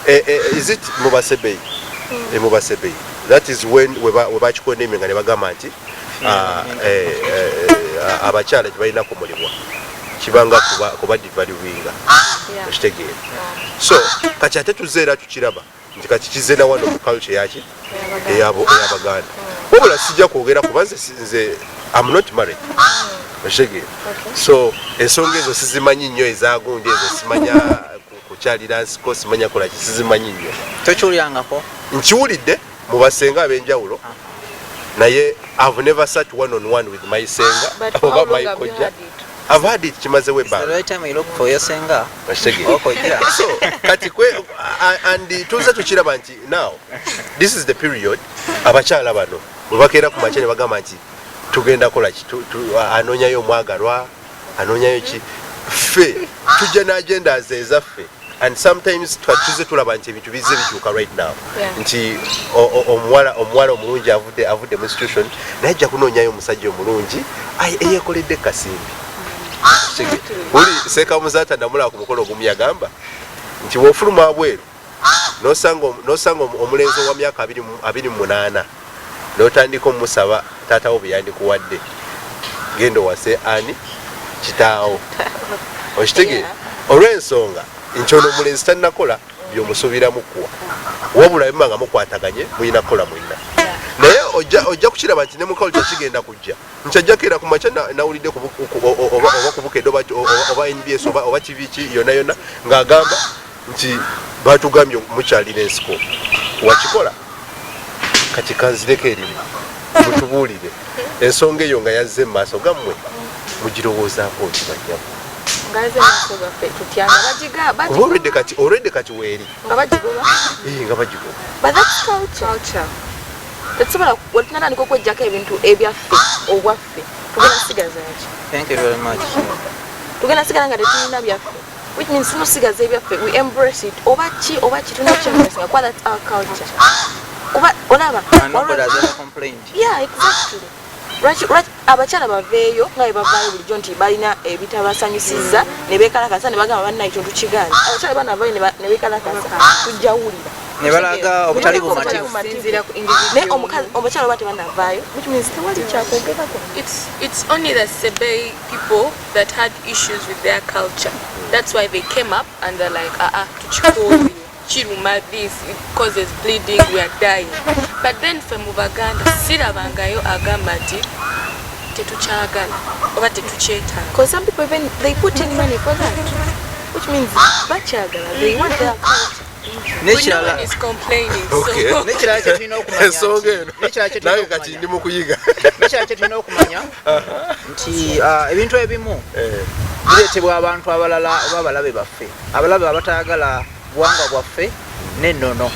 Is it Mubasebei? Mubasebei. That is when weba chikondeme nga ne bagamba nti abakyala tebalina kumulibwa kibanga kuba devaluinga ekitegeera. So kati ate tuzeera tukiraba nti kati kizena wano mu culture yaki ey'Abaganda. Wabula sijja kwogera kuba nze I'm not married. Ekitegeera. So ensonga ezo sizimanyi nnyo ezagundi ezo simanya kukyalira nsiko simanya kola kisizimanyi nnyo. Tokyulyangako? Nkiwulidde mu basenga ab'enjawulo naye I've never sat one-on-one with my senga oba my koja. I've had it kimazewo ebbanga. The right time you look for your senga. Okay. So kati and tuze tukiraba nti now this is the period abakyala bano bwe bakeera ku makya ne bagamba nti tugenda kola anoonyayo omwagalwa anoonyayo ki ffe tujja n'agendas ezaffe. And sometimes tuze tulaba nti ebintu bize bikyuka right now. Nti omuwala omulungi avudde mu institution najja kunoonyayo omusajja omulungi eyekoledde kasimbi. Uli seeka muzaata ndamulaba ku mukolo ogumu yagamba nti w'ofuluma abweru n'osanga omulenzi wa myaka 28 n'otandika omusaba taatawo bwe yandikuwadde genda wase ani kitaawo. Okitegeera olw'ensonga nti ono omulenzi tannakola by'omusuubiramu kuwa wabula bimba nga mukwataganye muyina kukola mwenna. Naye ojja kukiraba nti ne mu culture kigenda kujja nti ajja keera ku makya nawulidde oba kubukedde oba NBS oba TV ki yonna ng'agamba nti batugambye mukyalira ensiko wakikola kati kanzireko erimu mutubuulire ensonga eyo nga yazze mu maaso gammwe mugirowoozaako kimanyamu. Already kati weeri nga bagigoba. But that's culture. tetusobola wetunatandika okwejjako ebintu ebyaffe obwaffe tugenda sigaza ki. Thank you very much. Tugenda sigala nga tetulina byaffe, which means tunosigaza ebyaffe, we embrace it. Oba ki tunakyemeresinga kuba that's our culture. Kuba olaba And nobody has ever complained. yeah, exactly. Lwaki abakyala baveeyo nga bebavaayo bulijjo nti balina ebitabasanyusiza ne beekalakasa ne bagamba banna ekintu kigaana. Abakyala banavaayo ne beekalakasa tujjawulira. Ne balaga obutali bumativu. Naye omukyala oba tebanavaayo, which means tewali kyakwogerako. It's only the Sebe people that had issues with their culture. That's why they came up and they're like, tuchikori, chiruma this, it causes bleeding, we are dying. But then from Uganda, sirabangayo agamba nti tetuchagala oba tetucheta. Because some people even they put in money for that, which means bachagala, they want their culture. No one is complaining. Okay. So Nekirala kye tulina okumanya. Ensonga Nekirala kye nawe tulina kati okumanya. ndi mu kuyiga. Nekirala kye tulina okumanya nti ebintu ebimu bireetebwa abantu abalala oba abalabe baffe. Abalabe abatayagala buwangwa bwaffe n'ennono.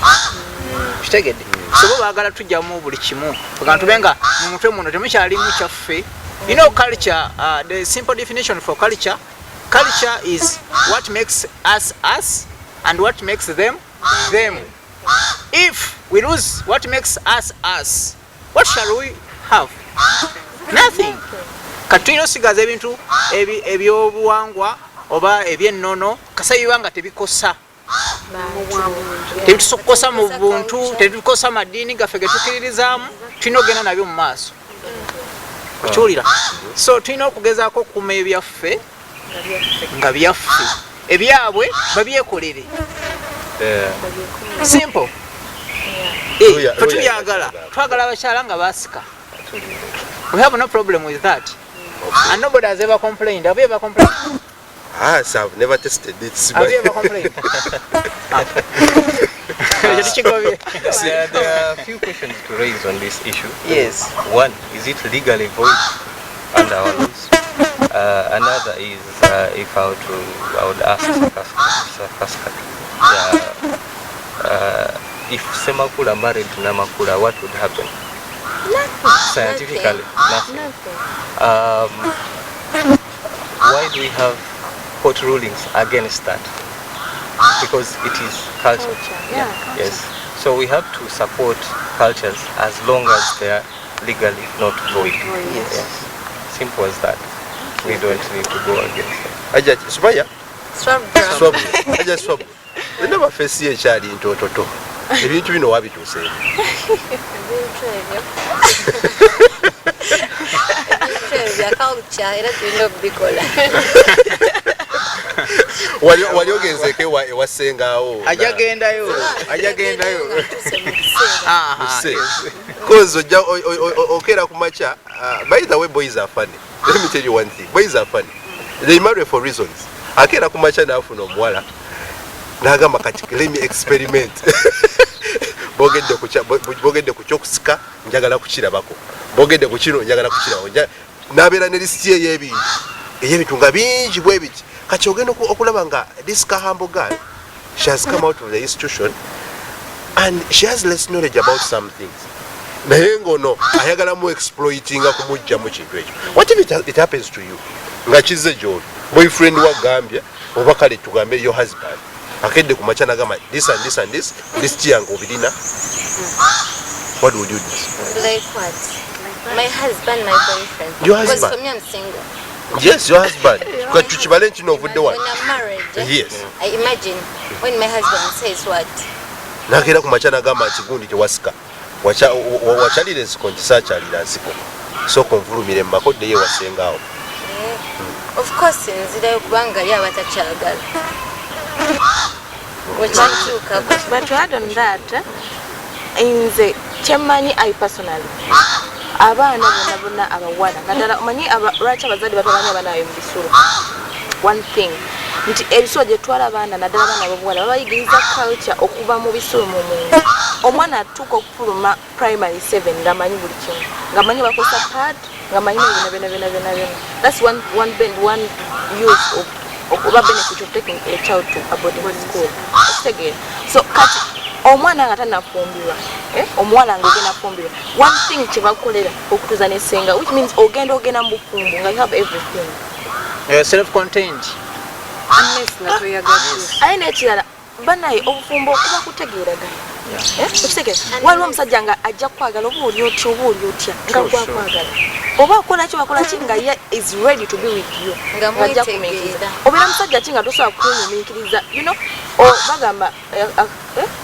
Kitegedde. So bo baagala tujjamu buli kimu. Kuga tube nga mu mutwe muno temukyalimu kyaffe. You know culture, the simple definition for culture is what makes us us and what makes them them. If we lose what makes us us, what shall we have? Nothing. Katulina osigaza ebintu ebyobuwangwa oba ebyennono kasayiwa nga tebikosa. Tebitusokosa mu buntu, tebitukosa madiini gaffe ge tukiririzaamu, tulina okugenda nabyo mu maaso. Okukiwulira. So tulina okugezaako okukuma ebyaffe nga byaffe. Ebyabwe babyekolere. Simple. Tubyagala. Twagala abakyala nga basika. We have no problem with that. And nobody has ever complained. Have you ever complained? So I've never tested it. Have you ever complained? There are a few questions to raise on this issue. Yes. One, is it legally void under our laws? Another is, if I would ask Kaskatu, if Semakula married Namakula, what would happen? Nothing. Scientifically, nothing. Why do we have court rulings against that? Because it is culture. Yes. So we have to support cultures as long as they are legally not void. Yes. Simple as that. We don't need to go against them. Aja Subaya? Swab. Aja swab. We never face a child in Toto. Ebintu bino wabituuse. Wali ogenzeko ewasengaawo. Ajagendayo. Because okera kumacha. By the way, boys are funny. Let me tell you one thing. Boys are funny. They marry for reasons. Akera kumacha nafuna omuwala. Nagamba kati let me experiment. Bogedde ku kyokusika njagala kukirabako. Bogedde ku kino njagala kukirabako. Nabeera ne listi ey'ebintu nga bingi bwe biti. Kati ogenda okulaba nga this humble girl, she has come out of the institution and she has less knowledge about some things. Naye ngono ayagala mu exploiting nga kumujja mu kintu ekyo. What if it happens to you? Nga kizze gy'oli boyfriend wa Gambia oba kale tugambe your husband akedde ku macha nagamba this and this and this list yange obirina. What would you do? Like what? My husband, my boyfriend. Your husband? Because for me, I'm single. Yes, your husband. Because tukibalenti no vudde When wa. I'm married, Yes. I imagine when my husband says what? Nagenda ku macha nagamba nti gundi tewasika. Wachalire nsiko nti saachalira nsiko. Soko nvulumire mu makodde ye wasengaawo. Of course, nzirayo kubanga yaba takyagala. But to add on that, in the Chemani, I personally, abaana bonna abawala naddala omanyi lwaki abazadde batabanya abaana baabwe mu bisulo. One thing nti ebisulo gye twala abaana naddala abaana b'obuwala babayigiriza culture okuva mu bisulo mu muntu. Omwana atuuka okufuluma primary 7 ng'amanyi buli kimu, ng'amanyi bakozesa pad, ng'amanyi byonna. That's one use of oba benefit of taking a child to a boarding school. So kati omwana nga tanafumbirwa omuwala nga ogenda fumbirwa one thing kyebakolera okutuza nesenga which means ogenda mu bufumbo nga you have everything self-contained unless nga toyagala aye nekirala banaye obufumbo okuba kutegeeragana waliwo omusajja nga ajja kwagala oba oli otya nga gwakwagala oba akola ki wakola ki nga ye is ready to be with you ngajja kumiikiriza obeera musajja ki nga tosobola kunyumiikiriza bagamba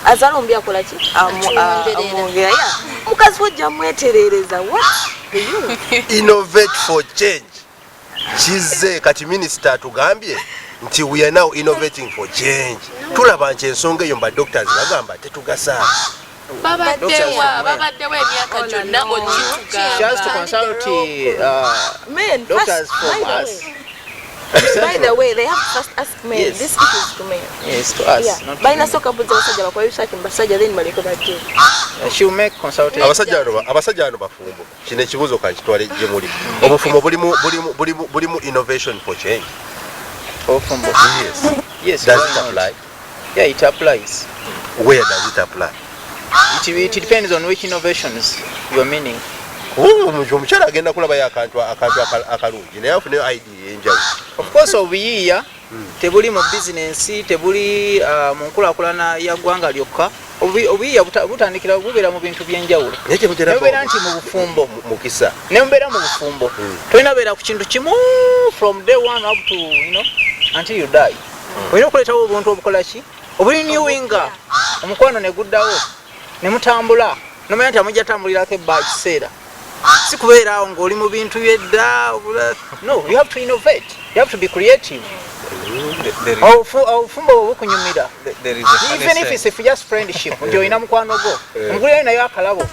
azala ombi akola ki amwongera ya mukazi wojja mwetereereza innovate for change kize kati minisita atugambye nti we are now innovating for change tulaba nti ensonga eyo mba doctors bagamba tetugasa babaddewo emyaka gyonna doctors from us. By the way, they have to first ask me. Yes. This issue is to me. Yes, to us. Yeah. Not By nasoka buza basajja bakwa research mbasajja then maliko bati. She will make consultation. abasajja ano bafumbo kino ekibuzo kakitwale gye muli obufumbo bulimu innovation for change. Obufumbo. Yes. Does it apply? Yeah, it applies. Where does it apply? It depends on which innovations you are meaning. Omukyala agenda kulabayo akantu akalungi naye afune idea enjawulo. Of course obuyiiya tebuli mu business tebuli mu nkulaakulana ya ggwanga lyokka. Obuyiiya butandikira bubeera mu bintu by'enjawulo. Nebeera nti mu bufumbo mukisa nebeera mu bufumbo tolina beera ku kintu kimu from day one up to until you die. Olina okuleetawo obuntu obukola ki obulinyuwinga omukwano ne guddawo ne mutambula nomanya nti amujja tambulirako ebba kiseera si kubeera awo ng'oli mu bintu byedda. No, you have to innovate, you have to be creative. Obufumbo obukunyumira even if it's just friendship nti olina mukwano gwo omugulirayo nayo akalabo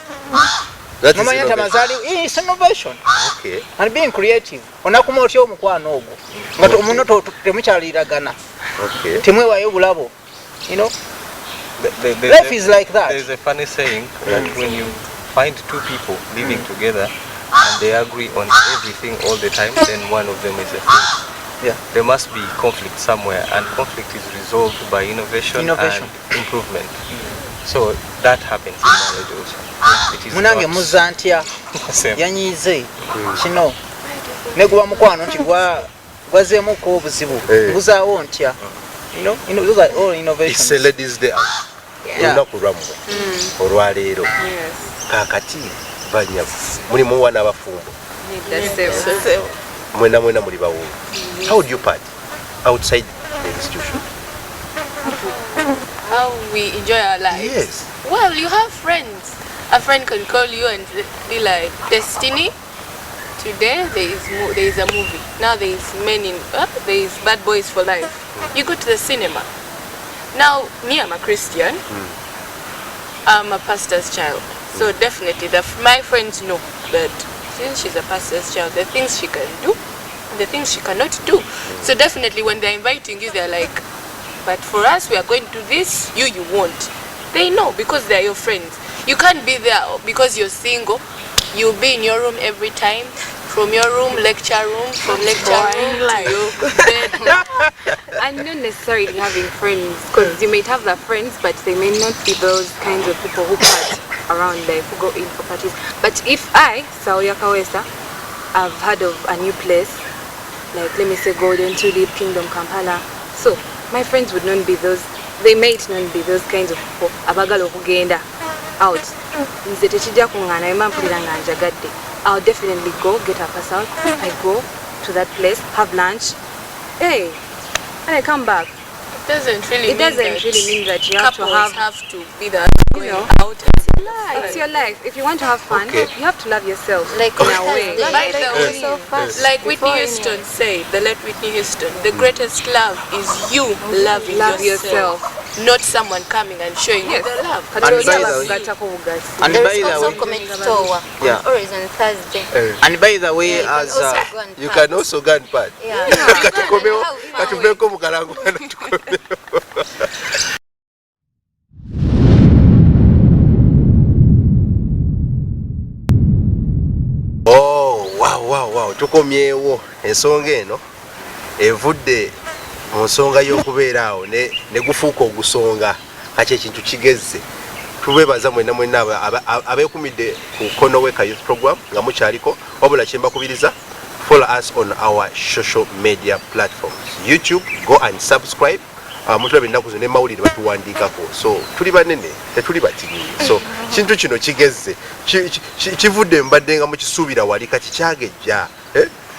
nomanya nti amazaali it's innovation. And being creative onakuma otya omukwano ogwo nga omuno temukyaliragana temwewayo bulabo. Life is like that. There's a funny saying that when you find two people living together and they agree on everything all the time, then one of them is a fool. Yeah. There must be conflict somewhere, and conflict is resolved by innovation. And improvement. So that happens in marriage also. It is munange muzza ntya yanyiize kino ne guba mukwano nti gwazeemuko obuzibu buzaawo ntya. Those are all innovations. It's a ladies day out. Olunaku lwammwe olwaleero kaakati banyavu mulimu wana abafumbo mwena muli bawungu. How do you party outside the institution? How we enjoy our lives? Yes. Well, you have friends. A friend can call you and be like, Destiny, today there is a movie. Now there is Bad Boys for Life. You go to the cinema. Now, me, I'm a Christian. I'm a pastor's child. So definitely, my friends know that since she's a pastor's child, the things she can do, and the things she cannot do. So definitely, when they're inviting you, they're like, but for us, we are going to this, you won't. They know because they're your friends. You can't be there because you're single. You'll be in your room every time. From your room, lecture room, from lecture room to your bed. And not necessarily having friends, because you might have the friends, but they may not be those kinds of people who party around there, who go in for parties. But if I, Konooweka, I've heard of a new place, like let me say Golden Tulip, Kingdom, Kampala, so my friends would not be those, they might not be those kinds of people, abagalo kugenda out. I'll definitely go get a pass out. I go to that place, have lunch, hey, and I come back. It doesn't really mean that you have to have to be that going out. It's your life. If you want to have fun, you have to love yourself. Like in a way. By the way, like Whitney Houston said, the late Whitney Houston, the greatest love is you loving yourself. Not someone coming and showing you the love. And by the way, always on Thursday. And by the way, as you can also go and party. Wow, tukomyewo ensonga eno evudde mu nsonga y'okubeera awo ne gufuuka ogusonga kati ekintu kigezze tubebaza mwenna abekumidde ku Konooweka Youth program nga mukyaliko wabula kyembakubiriza follow us on our social media platforms. YouTube, go and subscribe. Mutulabe ennaku zino emawulire batuwandiikako, so tuli banene tetuli batini, so kintu kino kigezze kivudde mbadde nga mukisuubira wali kati kyagejja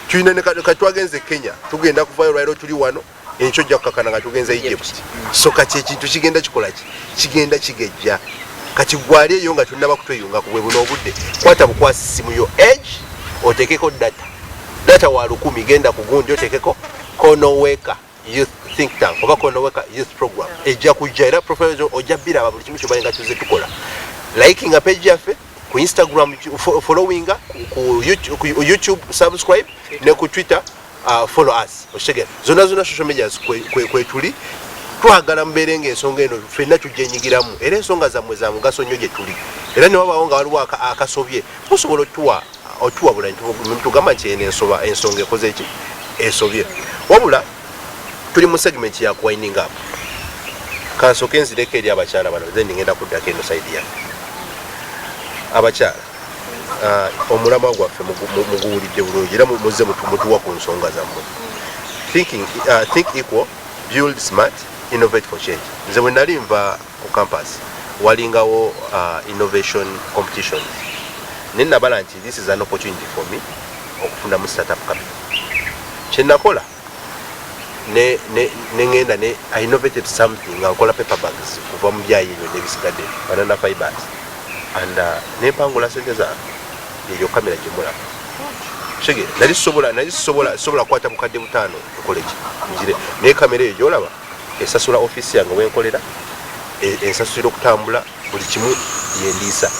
tulina ne katwagenze Kenya tugenda kuvaayo lwaliro tuli wano enkyo jja kukakana nga tugenze Egypt, so kati ekintu kigenda kikola kigenda kigejja kati gwali eyo nga tulina bakutweyunga ku bwe buno obudde kwata bukwasi simu yo edge otekeko data wa 10 genda ku gundi otekeko Konooweka Youth Thinktank oba Konooweka Youth program ejja kujja era profile ojja biraba buli kimu kyobalinga tuze tukola liking a page yaffe ku Instagram following ku YouTube subscribe ne ku Twitter follow us oshege zona social media kwe tuli twagala mbeere ng'ensonga eno ffenna tujjenyigiramu era ensonga zammwe za mugaso nnyo gye tuli era ne wabaawo nga waliwo akasobye musobola otuwabula tugamba nti eno ensonga ekoze eki esobye wabula tuli mu segment ya winding up kansooke nzireko eri abakyala bano then ngenda kuddako eno saidi yange abakyala omulamwa gwaffe muguwulidde bulungi era muze mutuwa ku nsonga zammwe think equal build smart innovate for change. Nze bwe nali nva ku campus walingawo innovation competition ne nabala nti this is an opportunity for me okufunamu startup capital kyenakola ne ngenda ne I innovated something nga nkola paper bags kuva mu byayi ebyo nebisigadde banana fibers and nempangula sente zange eyo kamera gyemulaba shege nali sobola kwata mukadde butaano college njire ne kamera eyo gyolaba esasula office yange wenkolera ensasula okutambula buli kimu yendiisa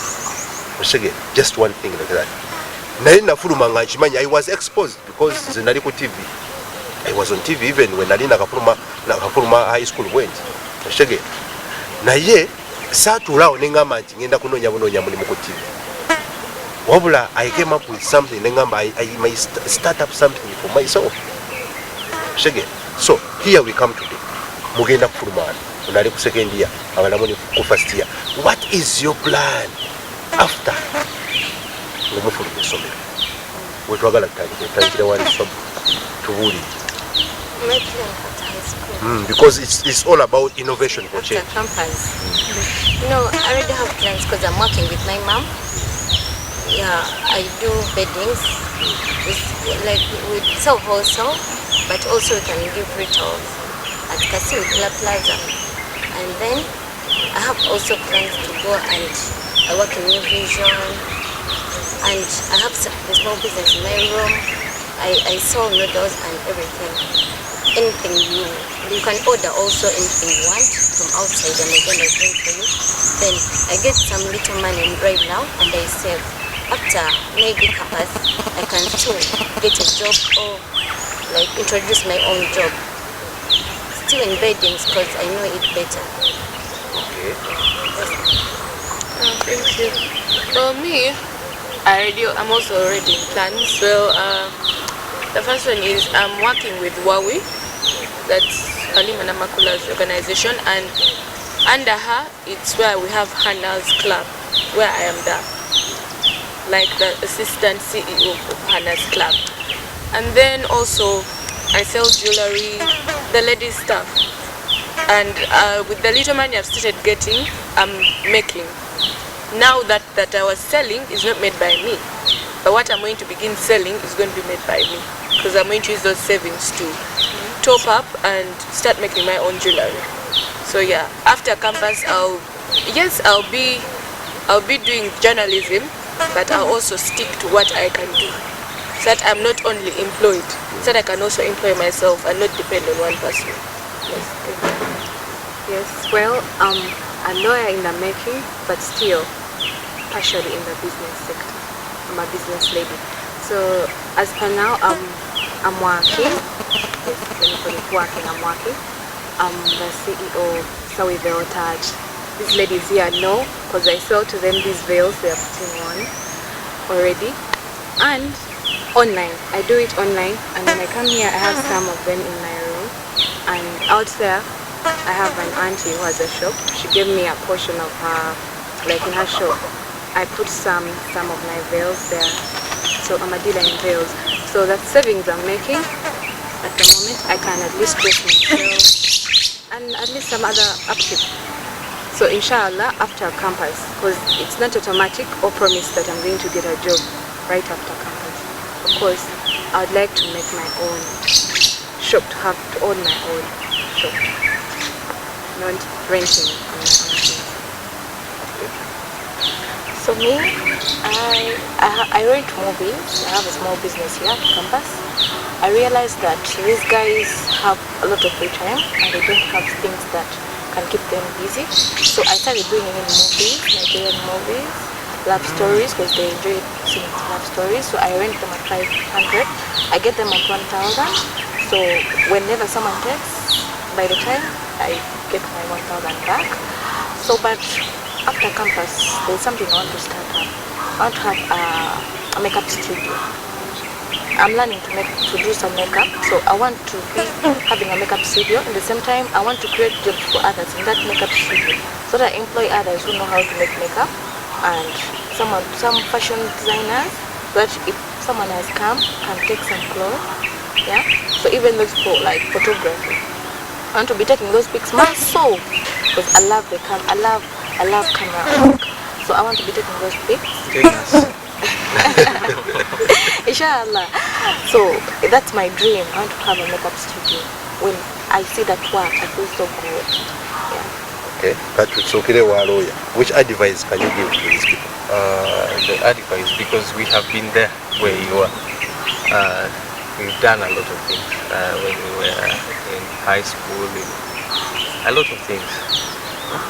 shege just one thing like that nali nafuluma nga nkimanyi I was exposed because nze nali ku TV I was on TV even when nali nakafuluma high school went shege naye saatulaawo nengamba nti ngenda kunoonya mulimu ku TV wabula I came up with something nengamba I might start up something for myself shege so here we come today mugenda kufulumana unali ku second year abalamu ni ku first year what is your plan after ngomufuluma esomero wetwagala tutandikira wali somo tubuulire because it's all about innovation for change. Campus. You know, I already have plans because I'm working with my mom. Yeah, I do beddings with self also, but also we can give rituals at Kasim Plaza. And then I have also plans to go and I work in New Vision, and I have a small business in my room. I sell noodles and everything. Anything you can order also anything you want from outside and again I bring for you. Then I get some little money right now and I save. After maybe campus, I can still get a job or like introduce my own job. Still in beddings because I know it better. Okay. Thank you. For me, I'm also already in plans. Well, the first one is I'm working with Huawei. That's Halima Namakula's organization, and under her it's where we have Hannah's Club, where I am like the assistant CEO of Hannah's Club. And then also I sell jewelry, the ladies stuff, and with the little money I've started getting, I'm making. Now that I was selling is not made by me, but what I'm going to begin selling is going to be made by me, because I'm going to use those savings to top up and start making my own jewelry. So yeah, after campus I'll be doing journalism, but I'll also stick to what I can do, so that I'm not only employed, so that I can also employ myself and not depend on one person. Yes, well, I'm a lawyer in the making, but still partially in the business sector. I'm a business lady. So as per now, I'm working. Yes, I'm working. I'm the CEO of Sawi Veil Taj. These ladies here know, because I sell to them these veils they are putting on already. And online, I do it online, and when I come here I have some of them in my room. And out there I have an auntie who has a shop. She gave me a portion of her, like in her shop. I put some of my veils there. So I'm a dealer in veils. So that savings I'm making at the moment, I can at least dress myself and at least some other upkeep. So inshallah, after campus, because it's not automatic or promise that I'm going to get a job right after campus. Of course, I would like to make my own shop, to own my own shop, not renting on my own things. So me, I rent movies. I have a small business here at campus. I realized that these guys have a lot of free time and they don't have things that can keep them busy. So I started bringing in movies, Nigerian movies, love stories, because they enjoy seeing love stories. So I rent them at 500. I get them at 1,000. So whenever someone takes, by the time I get my 1,000 back. So but after campus, there's something I want to start up. I want to have a makeup studio. I'm learning to do some makeup, so I want to be having a makeup studio. At the same time, I want to create jobs for others in that makeup studio, so that I employ others who know how to make makeup, and some fashion designers, so that if someone has come, can take some clothes. Yeah. So even those for like photography, I want to be taking those pics myself because I love the camera. I love camera work. So I want to be taking those pics. Inshallah. So that's my dream. I want to have a makeup studio. When I see that work, I feel so good. Yeah. Okay, Patrick, so which advice can you give to these people? The advice, because we have been there where you are. We've done a lot of things when we were in high school, a lot of things.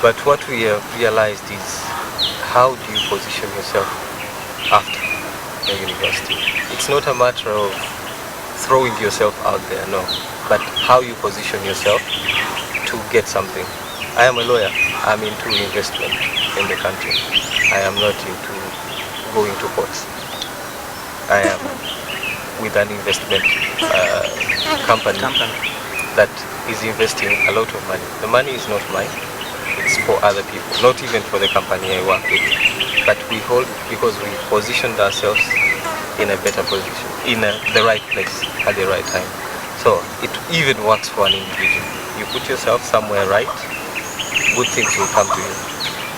But what we have realized is, how do you position yourself after the university? It's not a matter of throwing yourself out there, no, but how you position yourself to get something. I am a lawyer. I'm into investment in the country. I am not into going to courts. I am with an investment company that is investing a lot of money. The money is not mine. It's for other people, not even for the company I work with. But we hold because we positioned ourselves in a better position, in the right place at the right time. So it even works for an individual. You put yourself somewhere right, good things will come to you.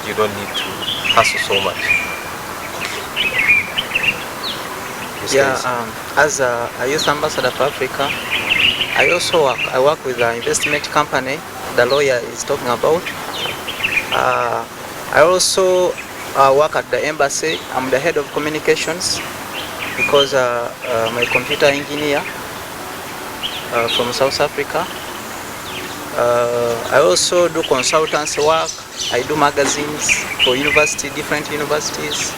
You don't need to hustle so much. Yeah, as a youth ambassador for Africa, I work with an investment company the lawyer is talking about. I also work at the embassy. I'm the head of communications because my computer engineer from South Africa. I also do consultancy work. I do magazines for different universities,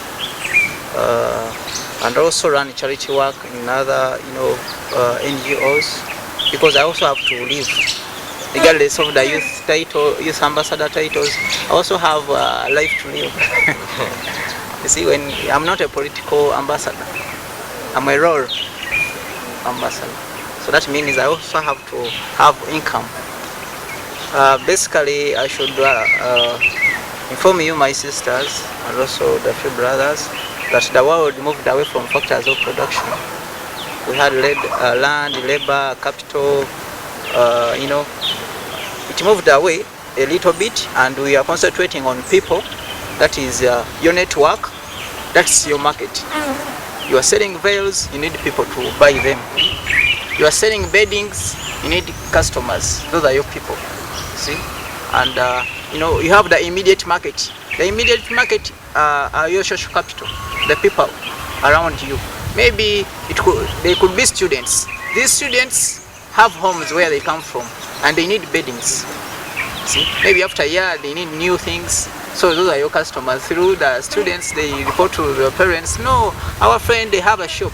and also run charity work in other NGOs, because I also have to live. Regardless of the youth ambassador titles, I also have a life to live. You see, when I'm not a political ambassador, I'm a role ambassador. So that means I also have to have income. Basically, I should inform you, my sisters, and also the few brothers, that the world moved away from factors of production. We had land, labor, capital, it moved away a little bit, and we are concentrating on people. That is your network, that's your market. You are selling veils, you need people to buy them. You are selling beddings, you need customers, those are your people. See? And you have the immediate market. The immediate market are your social capital, the people around you. Maybe they could be students. These students have homes where they come from, and they need beddings. See? Maybe after a year they need new things. So those are your customers. Through the students, they report to their parents, no, our friend, they have a shop.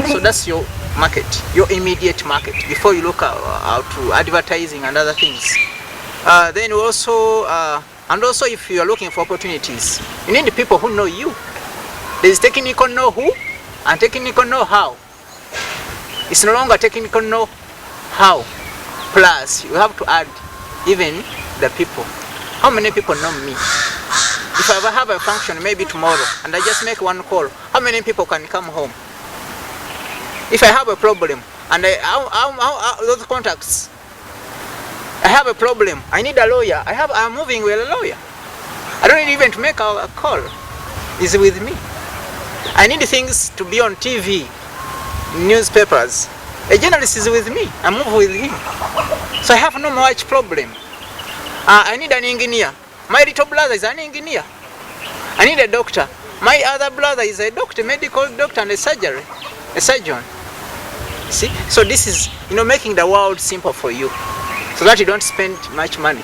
So that's your market, your immediate market, before you look out to advertising and other things. Then also, and also if you are looking for opportunities, you need people who know you. There is technical know-who and technical know-how. It's no longer technical know-how. Plus, you have to add even the people. How many people know me? If I ever have a function, maybe tomorrow, and I just make one call, how many people can come home? If I have a problem, and those contacts, I have a problem, I need a lawyer, I'm moving with a lawyer. I don't need even to make a call. He's with me. I need things to be on TV, newspapers. A journalist is with me. I move with him. So I have no much problem. I need an engineer. My little brother is an engineer. I need a doctor. My other brother is a doctor, medical doctor and a surgeon. See? So this is, making the world simple for you, so that you don't spend much money.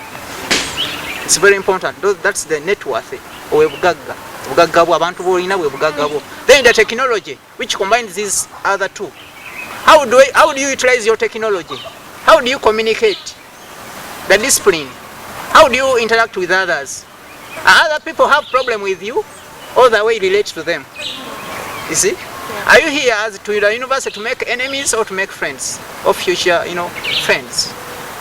It's very important. That's the net worth. Then the technology, which combines these other two. How do you utilize your technology? How do you communicate? The discipline. How do you interact with others? Other people have problem with you, all the way you relate to them. You see? Yeah. Are you here to the university to make enemies or to make friends? Or future, friends?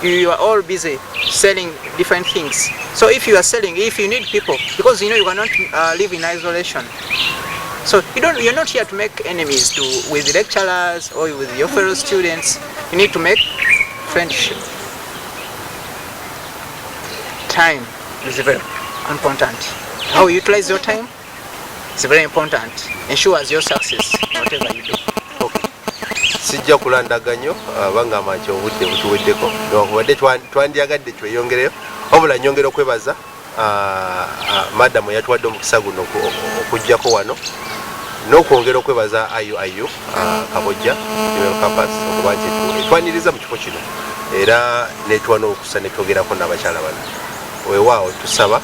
You are all busy selling different things. So if you are selling, if you need people, because you cannot live in isolation. So you're not here to make enemies with lecturers or with your fellow students. You need to make friendship. Time is very important. How you utilize your time is very important. Ensures your success, whatever you do. Sijja kulandaganyo banga manche obudde butuweddeko wadde twandyagadde tweyongereyo wabula nyongera okwebaza madamu yatuwadde omukisa guno okujjako wano n'okwongera okwebaza IUIU Kaboja Uganda campus okuba nti twaniriza mu kifo kino era netuwa n'olukusa netwogerako n'abakyala bano weewaawo tusaba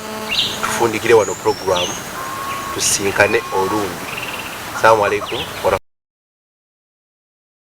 tufundikire wano program tusinkane olundi. Assalamu alaikum.